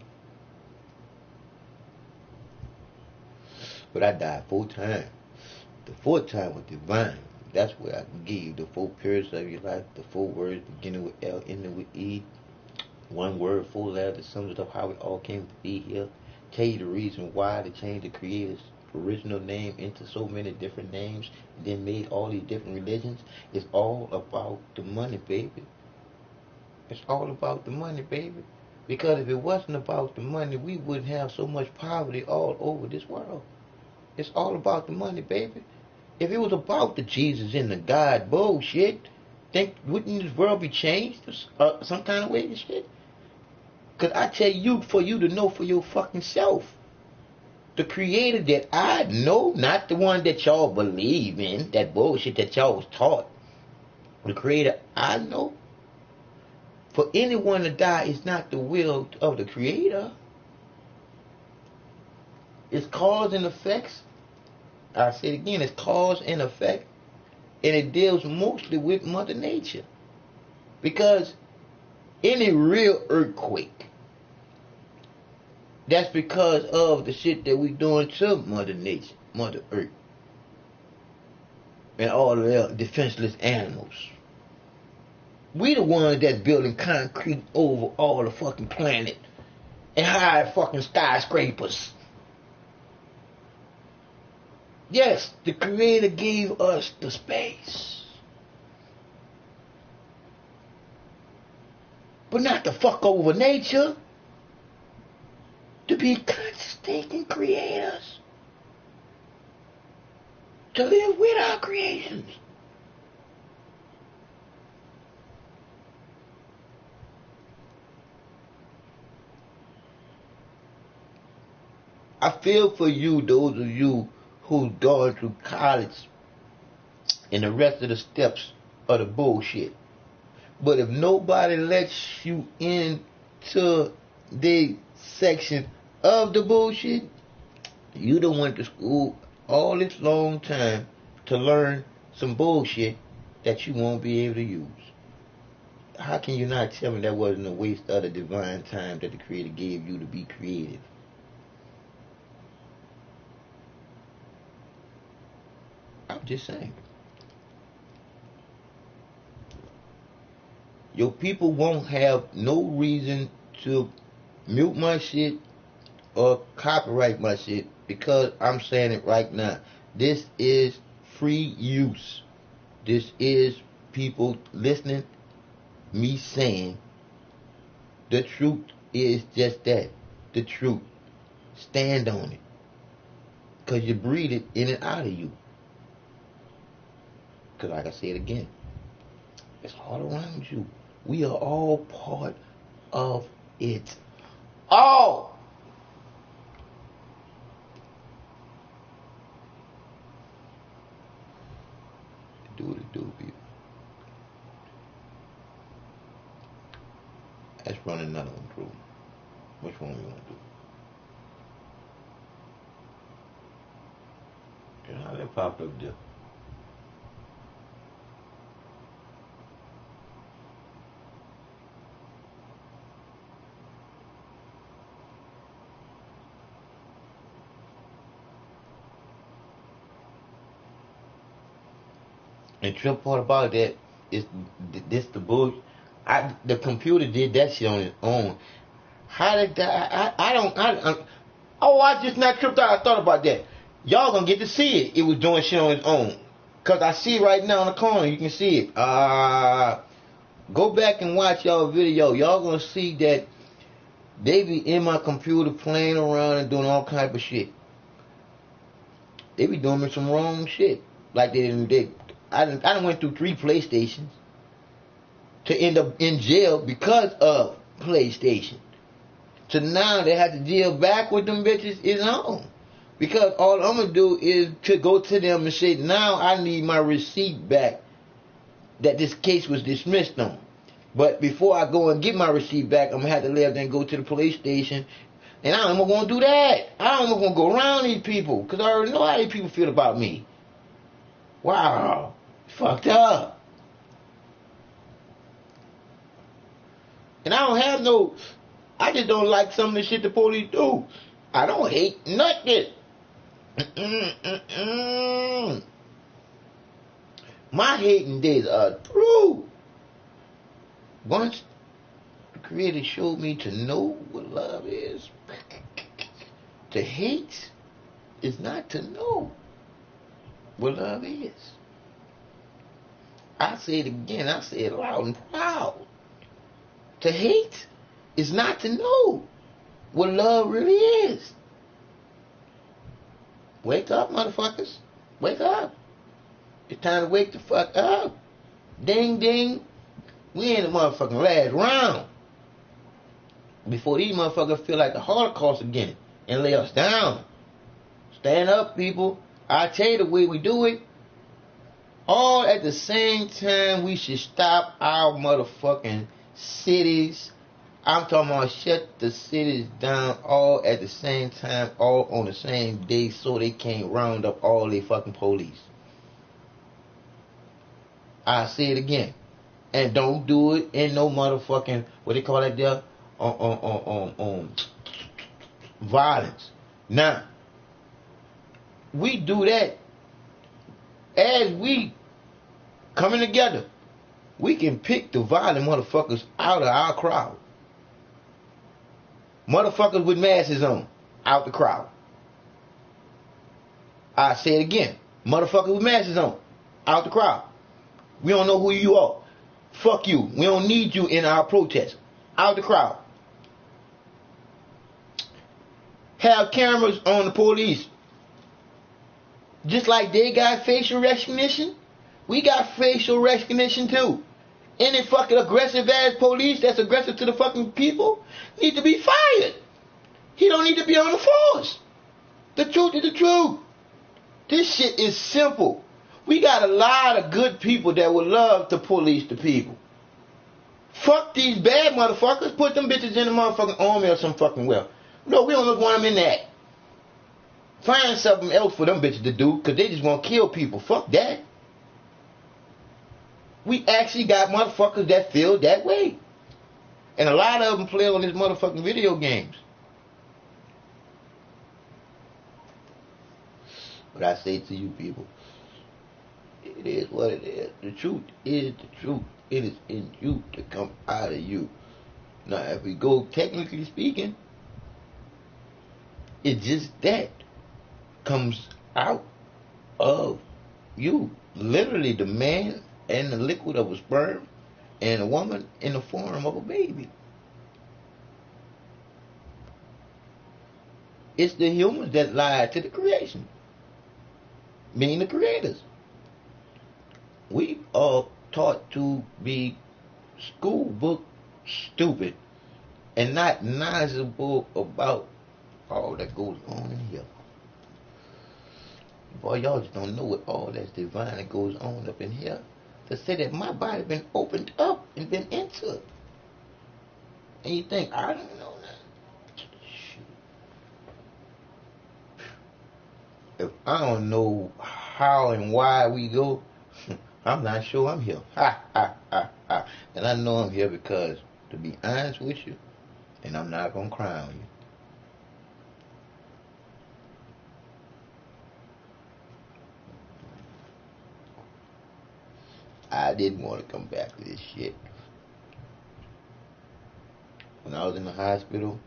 But I died 4 times. The 4th time was divine. That's where I can give you the 4 periods of your life, the 4 words beginning with L, ending with E. 1 word, 4 letters that sums up how it all came to be here. Tell you the reason why they changed the creator's original name into so many different names, and then made all these different religions. It's all about the money, baby. It's all about the money, baby. Because if it wasn't about the money, we wouldn't have so much poverty all over this world. It's all about the money, baby. If it was about the Jesus and the God bullshit, wouldn't this world be changed some kind of way and shit? Because I tell you, for you to know for your fucking self, the creator that I know, not the one that y'all believe in, that bullshit that y'all was taught. The creator I know, for anyone to die is not the will of the creator. It's cause and effects. I say it again, it's cause and effect. And it deals mostly with Mother Nature. Because any real earthquake, that's because of the shit that we doing to Mother Nature, Mother Earth. And all the defenseless animals. We the ones that's building concrete over all the fucking planet. And high fucking skyscrapers. Yes, the creator gave us the space. But not to fuck over nature. To be conscious thinking creators. To live with our creations. I feel for you, those of you who's gone through college and the rest of the steps of the bullshit. But if nobody lets you into the section of the bullshit, you done went to school all this long time to learn some bullshit that you won't be able to use. How can you not tell me that wasn't a waste of the divine time that the Creator gave you to be creative? I'm just saying. Your people won't have no reason to mute my shit or copyright my shit because I'm saying it right now. This is free use. This is people listening, me saying the truth is just that. The truth. Stand on it. Because you breathe it in and out of you. Because like I said again, it's all around you. We are all part of it. All. Do what it do, people. Let's run another one through. Which one we want to do? Yeah, how that popped up there? And trip part about that is this the bullshit. The computer did that shit on its own. How did that? I just not tripped out. I thought about that. Y'all gonna get to see it. It was doing shit on its own. Cause I see it right now in the corner. You can see it. Go back and watch y'all video. Y'all gonna see that they be in my computer playing around and doing all type of shit. They be doing me some wrong shit. Like I done went through 3 PlayStations to end up in jail because of PlayStation. So now they have to deal back with them bitches is on. Because all I'm going to do is to go to them and say, now I need my receipt back that this case was dismissed on. But before I go and get my receipt back, I'm going to have to leave and go to the police station. And I don't going to do that. I don't going to go around these people because I already know how these people feel about me. Wow. Fucked up. And I don't have no, I just don't like some of the shit the police do. I don't hate nothing. My hating days are through. Once the Creator showed me to know what love is, to hate is not to know what love is. I say it again, I say it loud and proud. To hate is not to know what love really is. Wake up, motherfuckers. Wake up. It's time to wake the fuck up. Ding, ding. We in the motherfucking last round. Before these motherfuckers feel like the Holocaust again and lay us down. Stand up, people. I tell you the way we do it. All at the same time, we should stop our motherfucking cities. I'm talking about shut the cities down all at the same time, all on the same day, so they can't round up all they fucking police. I say it again. And don't do it in no motherfucking, what they call that there? Violence. Now, we do that as we coming together. We can pick the violent motherfuckers out of our crowd. Motherfuckers with masks on, out the crowd. I say it again. Motherfuckers with masks on, out the crowd. We don't know who you are. Fuck you. We don't need you in our protest. Out the crowd. Have cameras on the police. Just like they got facial recognition, we got facial recognition too. Any fucking aggressive ass police that's aggressive to the fucking people need to be fired. He don't need to be on the force. The truth is the truth. This shit is simple. We got a lot of good people that would love to police the people. Fuck these bad motherfuckers. Put them bitches in the motherfucking army or some fucking well. No, we don't want them in that. Find something else for them bitches to do, because they just want to kill people. Fuck that. We actually got motherfuckers that feel that way. And a lot of them play on these motherfucking video games. But I say to you people, it is what it is. The truth is the truth. It is in you to come out of you. Now, if we go technically speaking, it's just that comes out of you. Literally, the man and the liquid of a sperm, and a woman in the form of a baby. It's the humans that lied to the creation, meaning the creators. We are taught to be school book stupid and not knowledgeable about all that goes on in here. Boy, y'all just don't know what all that's divine that goes on up in here. To say that my body been opened up and been into. And you think, I don't know that. If I don't know how and why we go, I'm not sure I'm here. Ha, ha, ha, ha. And I know I'm here because, to be honest with you, and I'm not going to cry on you, I didn't want to come back to this shit. When I was in the hospital,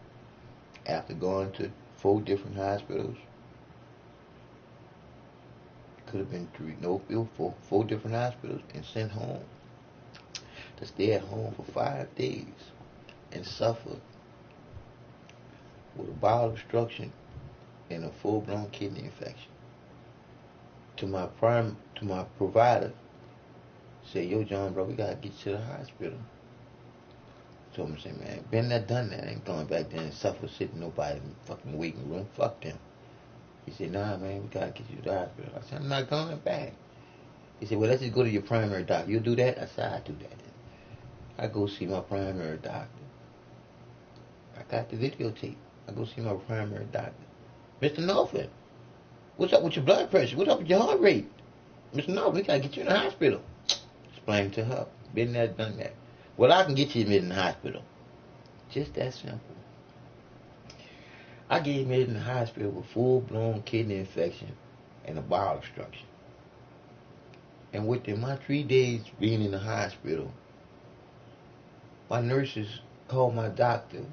after going to 4 different hospitals, could have been 3, no, 4 different hospitals, and sent home to stay at home for 5 days and suffer with a bowel obstruction and a full-blown kidney infection. To my provider, said, yo, John, bro, we gotta get you to the hospital. Told him, say, man, been there, done that. Ain't going back there and suffer sitting nobody in the fucking waiting room. Fuck them. He said, nah, man, we gotta get you to the hospital. I said, I'm not going back. He said, well, let's just go to your primary doctor. You do that? I said, I do that. I go see my primary doctor. I got the videotape. I go see my primary doctor. Mr. Norfolk, what's up with your blood pressure? What's up with your heart rate? Mr. Norfolk, we gotta get you in the hospital. Explain to her. Been there, done that. Well, I can get you admitted in the hospital. Just that simple. I get admitted in the hospital with full-blown kidney infection and a bowel obstruction. And within my 3 days being in the hospital, my nurses called my doctor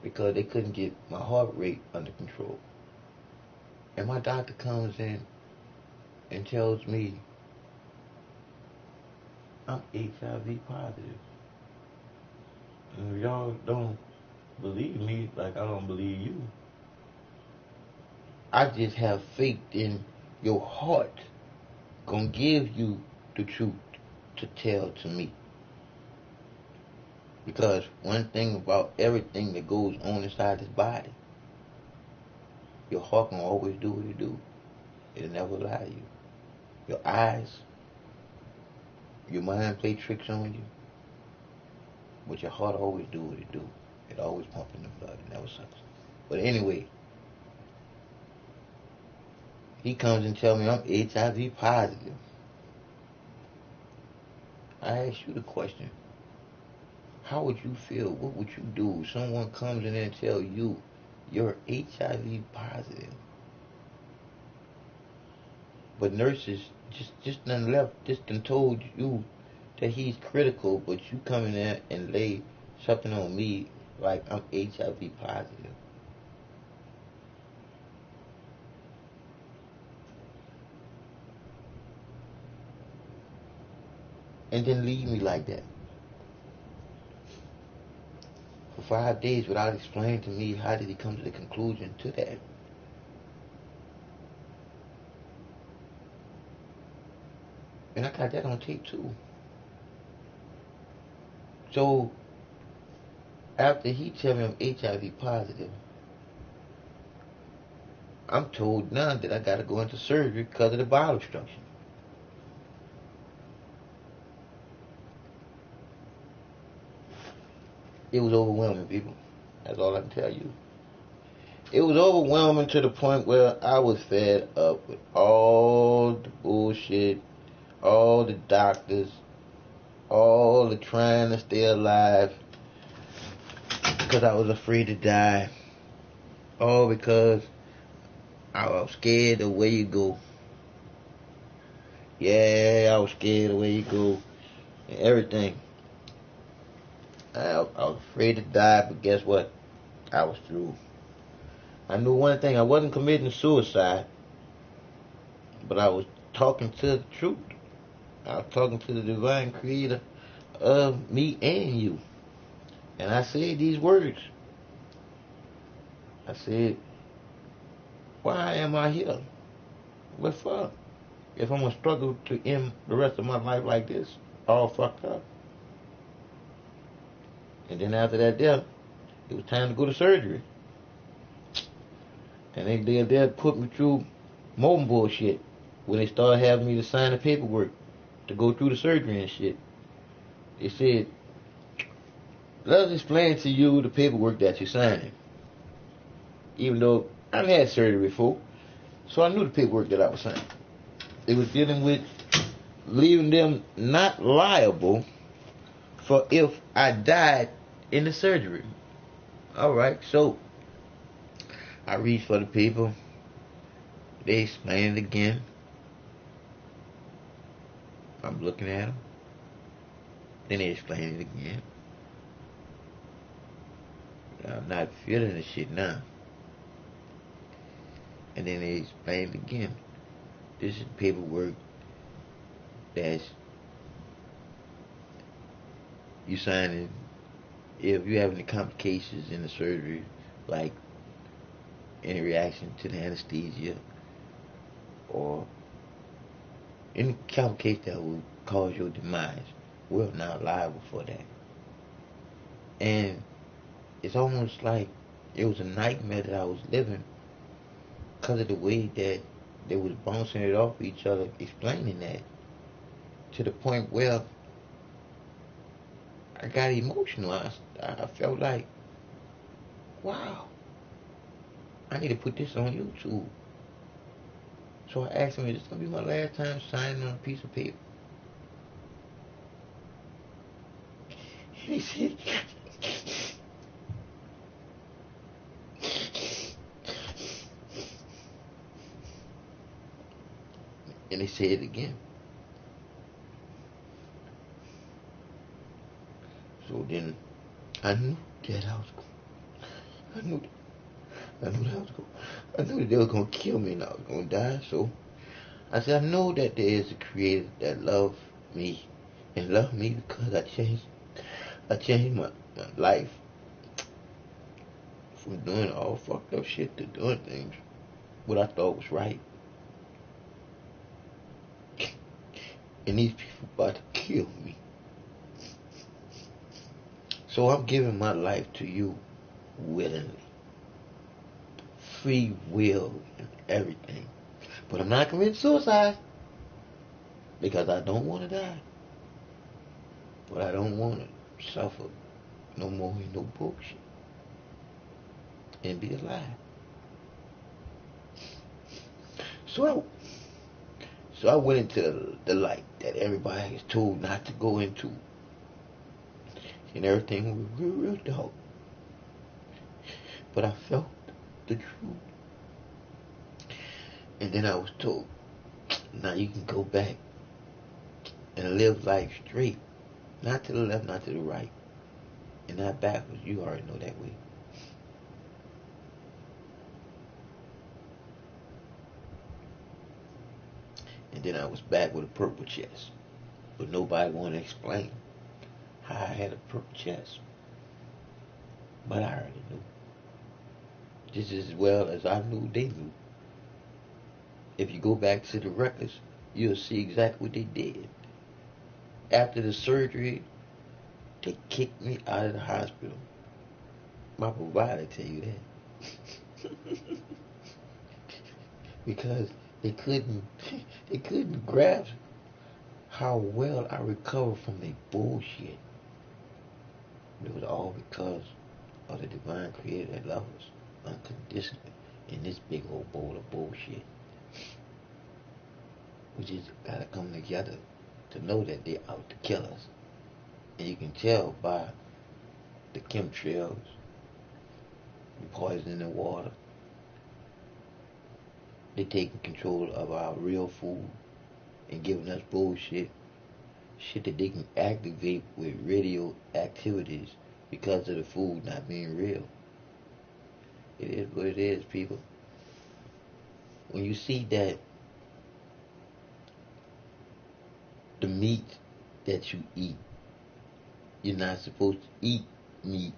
because they couldn't get my heart rate under control. And my doctor comes in and tells me I'm HIV positive. And if y'all don't believe me like I don't believe you, I just have faith in your heart gonna give you the truth to tell to me. Because one thing about everything that goes on inside this body, your heart can always do what it do. It'll never lie to you. Your eyes, your mind play tricks on you, but your heart always do what it do. It always pumping the blood. It never sucks. But anyway, he comes and tells me I'm HIV positive. I ask you the question, how would you feel? What would you do? Someone comes in there and tells you you're HIV positive. But nurses just done left, just done told you that he's critical, but you come in there and lay something on me like I'm HIV positive. And then leave me like that. For 5 days without explaining to me how did he come to the conclusion to that. And I got that on tape too. So after he tell me I'm HIV positive, I'm told now that I gotta go into surgery because of the bowel obstruction. It was overwhelming, people. That's all I can tell you. It was overwhelming to the point where I was fed up with all the bullshit, all the doctors, all the trying to stay alive because I was afraid to die. All because I was scared of where you go. Yeah, I was scared of where you go and everything. I was afraid to die, but guess what? I was through. I knew one thing. I wasn't committing suicide, but I was talking to the truth. I was talking to the divine creator of me and you. And I said these words. I said, why am I here? What for? If I'm going to struggle to end the rest of my life like this, all fucked up. And then after that death, it was time to go to surgery. And they put me through more bullshit when they started having me to sign the paperwork to go through the surgery and shit. They said, let us explain to you the paperwork that you're signing. Even though I've had surgery before, so I knew the paperwork that I was signing. It was dealing with leaving them not liable for if I died in the surgery. Alright, so I reached for the people. They explained it again. I'm looking at them. Then they explained it again. I'm not feeling the shit now. And then they explained it again. This is paperwork that's you signing if you have any complications in the surgery, like any reaction to the anesthesia or any complication that will cause your demise. We're not liable for that. And it's almost like it was a nightmare that I was living because of the way that they was bouncing it off each other, explaining that, to the point where I got emotional. I felt like, wow, I need to put this on YouTube. So I asked him, is this going to be my last time signing on a piece of paper? He said, and they said it again. So then I knew that I was going. I knew that I was going. I knew that they were going to kill me and I was going to die. So I said, I know that there is a creator that loved me and loved me because I changed my life from doing all fucked up shit to doing things what I thought was right. And these people about to kill me. So I'm giving my life to you willingly. Free will and everything. But I'm not committing suicide because I don't want to die. But I don't want to suffer no more in no bullshit. And be alive. So I went into the light that everybody is told not to go into. And everything was real dark. But I felt the truth. And then I was told, now you can go back and live life straight. Not to the left, not to the right. And not backwards. You already know that way. And then I was back with a purple chest. But nobody wanted to explain how I had a purple chest. But I already knew. Just as well as I knew they knew. If you go back to the records, you'll see exactly what they did. After the surgery, they kicked me out of the hospital. My provider tell you that. Because they couldn't grasp how well I recovered from their bullshit. It was all because of the divine creator that loves us unconditionally in this big old bowl of bullshit. We just gotta come together to know that they're out to kill us. And you can tell by the chemtrails, the poison in the water. They taking control of our real food and giving us bullshit. Shit that they can activate with radio activities because of the food not being real. It is what it is, people. When you see that the meat that you eat, you're not supposed to eat meat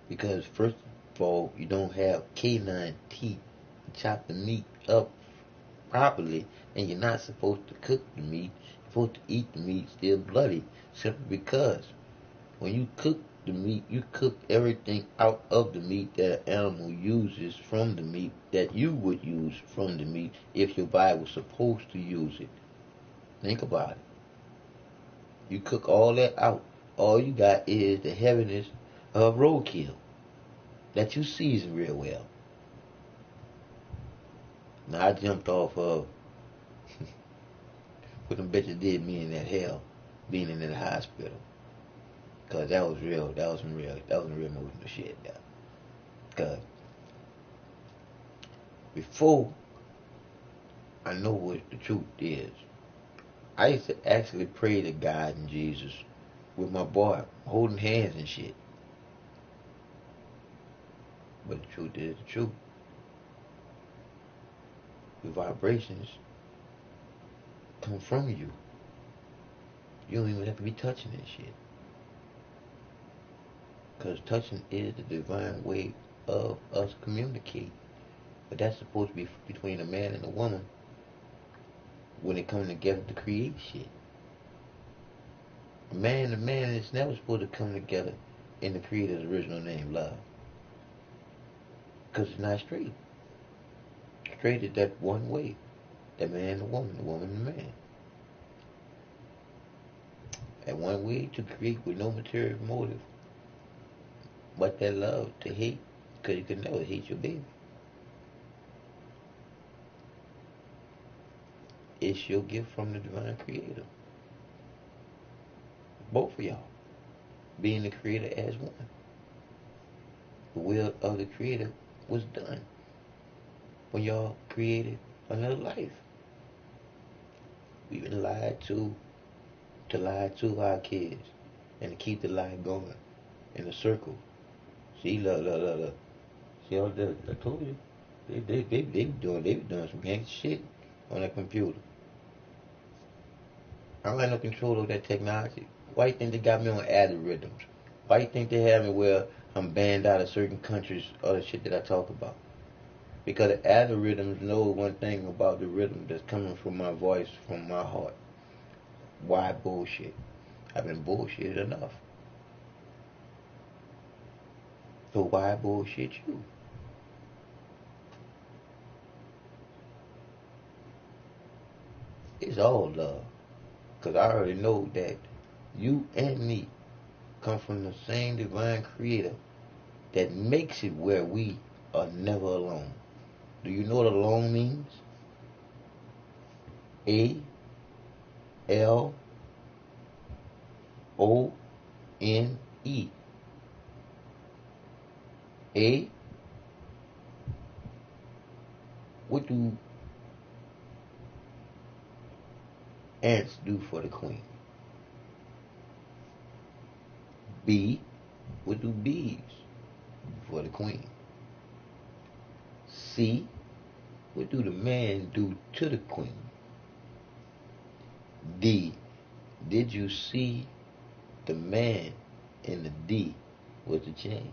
because first of all, you don't have canine teeth to chop the meat up properly, and you're not supposed to cook the meat. You're supposed to eat the meat still bloody, simply because when you cook the meat, you cook everything out of the meat that an animal uses from the meat that you would use from the meat if your body was supposed to use it. Think about it. You cook all that out. All you got is the heaviness of roadkill that you season real well. Now I jumped off of what them bitches did me in that hell, being in that hospital. Cause that was real, that was some real emotional shit. Cause before I know what the truth is, I used to actually pray to God and Jesus with my boy, holding hands and shit. But the truth is the truth. The vibrations come from you. You don't even have to be touching that shit. Because touching is the divine way of us communicate. But that's supposed to be between a man and a woman when they come together to create shit. A man and a man is never supposed to come together in the creator's original name, love. Because it's not straight. Straight is that one way. That man and the woman and the man. And one way to create with no material motive but that love to hate, because you can never hate your baby. It's your gift from the divine creator. Both of y'all being the creator as one. The will of the creator was done when y'all created another life. We've been lied to lie to our kids and to keep the lie going in a circle. See, look. See all that? I told you. They be doing some gangster shit on that computer. I don't have no control over that technology. Why you think they got me on algorithms? Why you think they have me where I'm banned out of certain countries, other shit that I talk about? Because the algorithms know one thing about the rhythm that's coming from my voice, from my heart. Why bullshit? I've been bullshitted enough. So why bullshit you? It's all love. Because I already know that you and me come from the same divine creator that makes it where we are never alone. Do you know what alone means? A-L-O-N-E. A, what do ants do for the queen? B, what do bees do for the queen? C, what do the man do to the queen? D, did you see the man in the D was the change?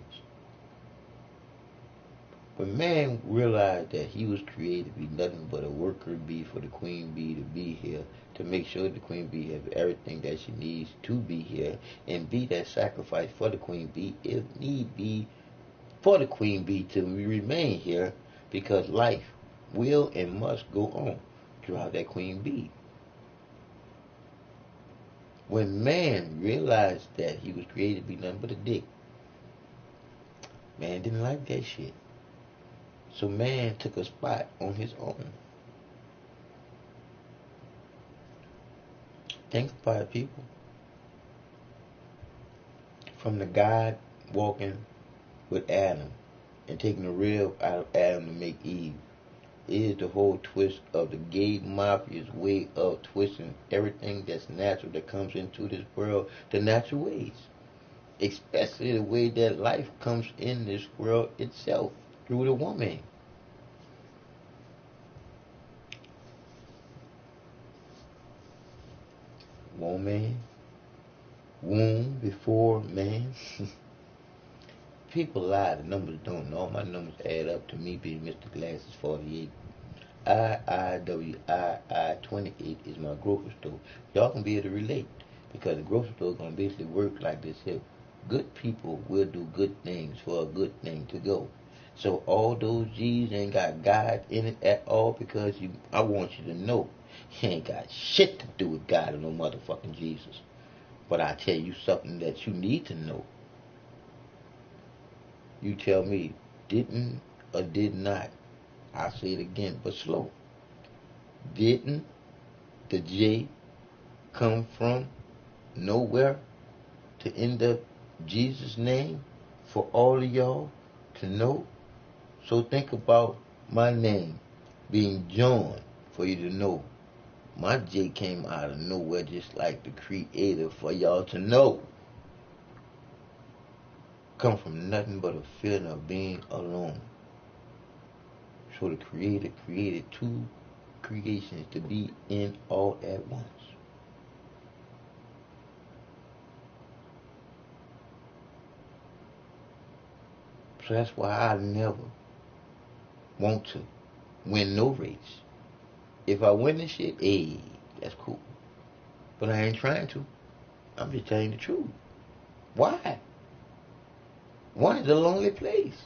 When man realized that he was created to be nothing but a worker bee for the queen bee to be here, to make sure the queen bee has everything that she needs to be here, and be that sacrifice for the queen bee, if need be, for the queen bee to remain here, because life will and must go on throughout that queen bee. When man realized that he was created to be nothing but a dick, Man didn't like that shit. So man took a spot on his own. Think about it, people. From the God walking with Adam and taking the rib out of Adam to make Eve is the whole twist of the gay mafia's way of twisting everything that's natural that comes into this world the natural ways. Especially the way that life comes in this world itself through the woman. Woman, womb before man. People lie, the numbers don't know. My numbers add up to me being Mr. Glasses 48. I 28 is my grocery store. Y'all can be able to relate because the grocery store is going to basically work like this here. Good people will do good things for a good thing to go. So all those G's ain't got God in it at all because I want you to know he ain't got shit to do with God or no motherfucking Jesus. But I tell you something that you need to know. You tell me, didn't or did not. I'll say it again, but slow. Didn't the J come from nowhere to end up Jesus' name for all of y'all to know? So think about my name being John for you to know. My J came out of nowhere just like the Creator for y'all to know. Come from nothing but a feeling of being alone. So the Creator created two creations to be in all at once. So that's why I never want to win no race. If I win this shit, hey, that's cool. But I ain't trying to. I'm just telling you the truth. Why? One is a lonely place.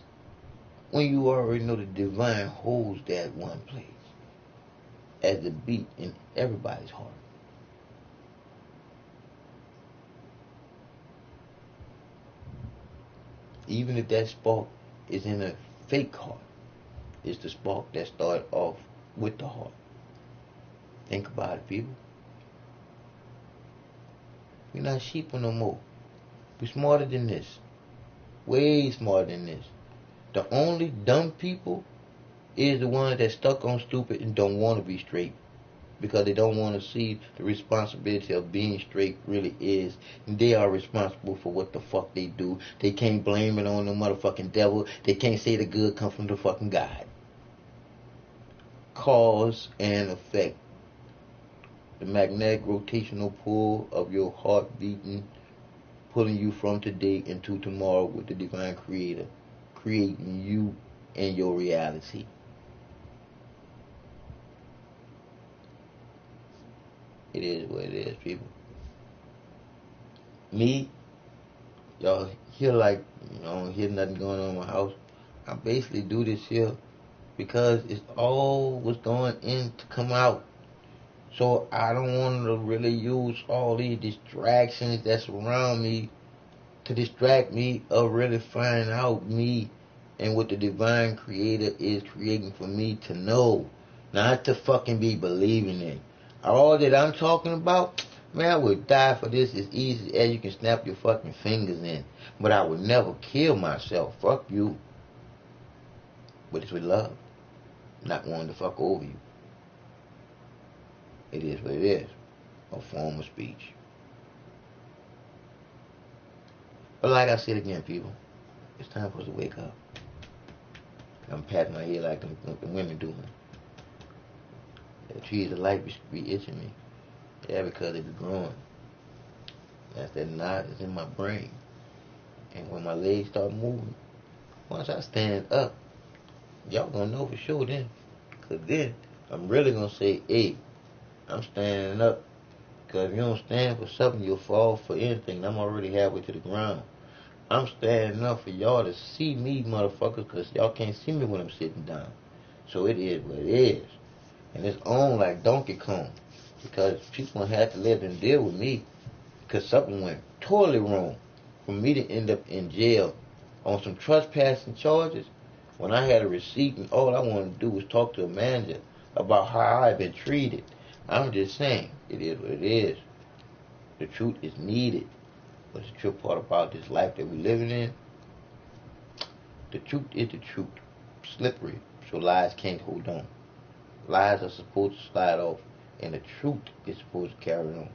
When you already know the divine holds that one place as the beat in everybody's heart. Even if that spark is in a fake heart, it's the spark that started off with the heart. Think about it, people. We're not sheep no more. We're smarter than this. Way smarter than this. The only dumb people is the ones that stuck on stupid and don't want to be straight. Because they don't want to see the responsibility of being straight really is. And they are responsible for what the fuck they do. They can't blame it on the motherfucking devil. They can't say the good comes from the fucking God. Cause and effect. The magnetic rotational pull of your heart beating, pulling you from today into tomorrow with the divine creator, creating you and your reality. It is what it is, people. Me, y'all hear like, you don't hear nothing going on in my house. I basically do this here because it's all what's going in to come out. So I don't want to really use all these distractions that's around me to distract me of really finding out me and what the divine creator is creating for me to know. Not to fucking be believing in. All that I'm talking about, man, I would die for this as easy as you can snap your fucking fingers in. But I would never kill myself. Fuck you. But it's with love. Not wanting to fuck over you. It is what it is. A form of speech. But like I said again, people, it's time for us to wake up. I'm patting my head like the women doing. The trees of life be itching me. Yeah, because they be growing. That's that knot that's in my brain. And when my legs start moving, once I stand up, y'all gonna know for sure then. Because then, I'm really gonna say, hey, I'm standing up. Because if you don't stand for something, you'll fall for anything. I'm already halfway to the ground. I'm standing up for y'all to see me, motherfuckers, because y'all can't see me when I'm sitting down. So it is what it is. And it's on like Donkey Kong. Because people have to let them deal with me. Because something went totally wrong. For me to end up in jail On some trespassing charges, when I had a receipt and all I wanted to do was talk to a manager about how I had been treated. I'm just saying, it is what it is. The truth is needed. But the true part about this life that we're living in, the truth is the truth. Slippery, so lies can't hold on. Lies are supposed to slide off, and the truth is supposed to carry on.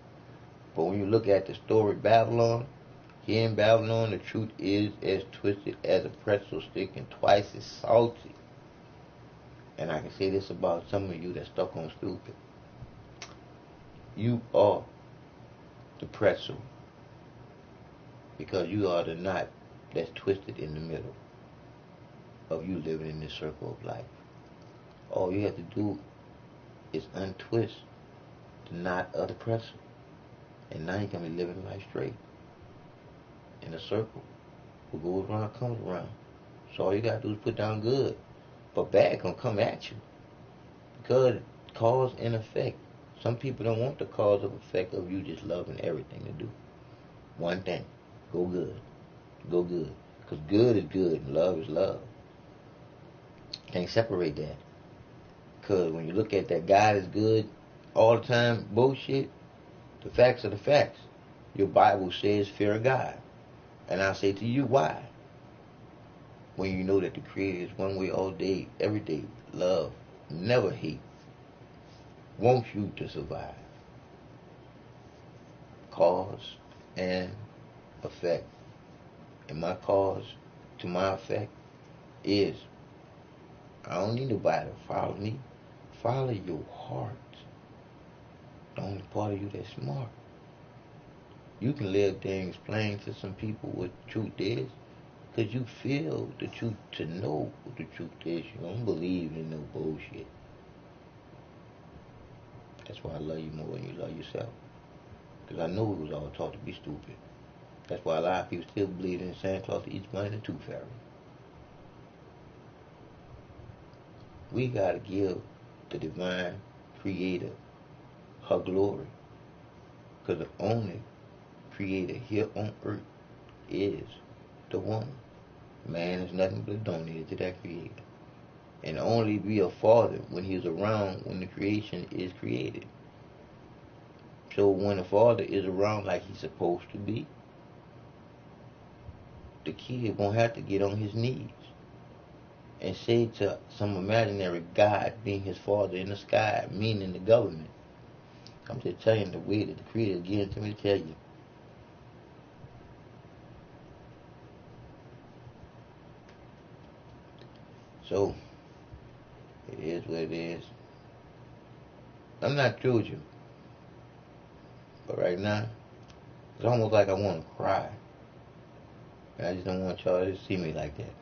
But when you look at the story Babylon, here in Babylon, the truth is as twisted as a pretzel stick and twice as salty. And I can say this about some of you that stuck on stupid. You are the pretzel because you are the knot that's twisted in the middle of you living in this circle of life. All you have to do is untwist the knot of the pretzel, and now you can be living life straight in a circle. What goes around comes around. So all you gotta do is put down good, but bad gonna come at you because cause and effect. Some people don't want the cause of effect of you just loving everything to do. One thing, go good, go good, because good is good and love is love. Can't separate that. Because when you look at that God is good all the time bullshit, the facts are the facts. Your Bible says fear God. And I say to you, why? When you know that the Creator is one way all day, every day, love, never hate, wants you to survive. Cause and effect. And my cause to my effect is I don't need nobody to follow me. Follow your heart. The only part of you that's smart. You can live there and explain to some people what the truth is because you feel the truth to know what the truth is. You don't believe in no bullshit. That's why I love you more than you love yourself. Because I know it was all taught to be stupid. That's why a lot of people still believe in Santa Claus to eat money and the Tooth Fairy. We got to give the divine creator her glory. Because the only creator here on earth is the woman. Man is nothing but a donator to that creator. And only be a father when he's around when the creation is created. So when the father is around like he's supposed to be, the kid won't have to get on his knees and say to some imaginary God being his father in the sky, meaning the government. I'm just telling you the way that the creator is getting to me to tell you. So, it is what it is. I'm not through with you. But right now, it's almost like I want to cry. And I just don't want y'all to see me like that.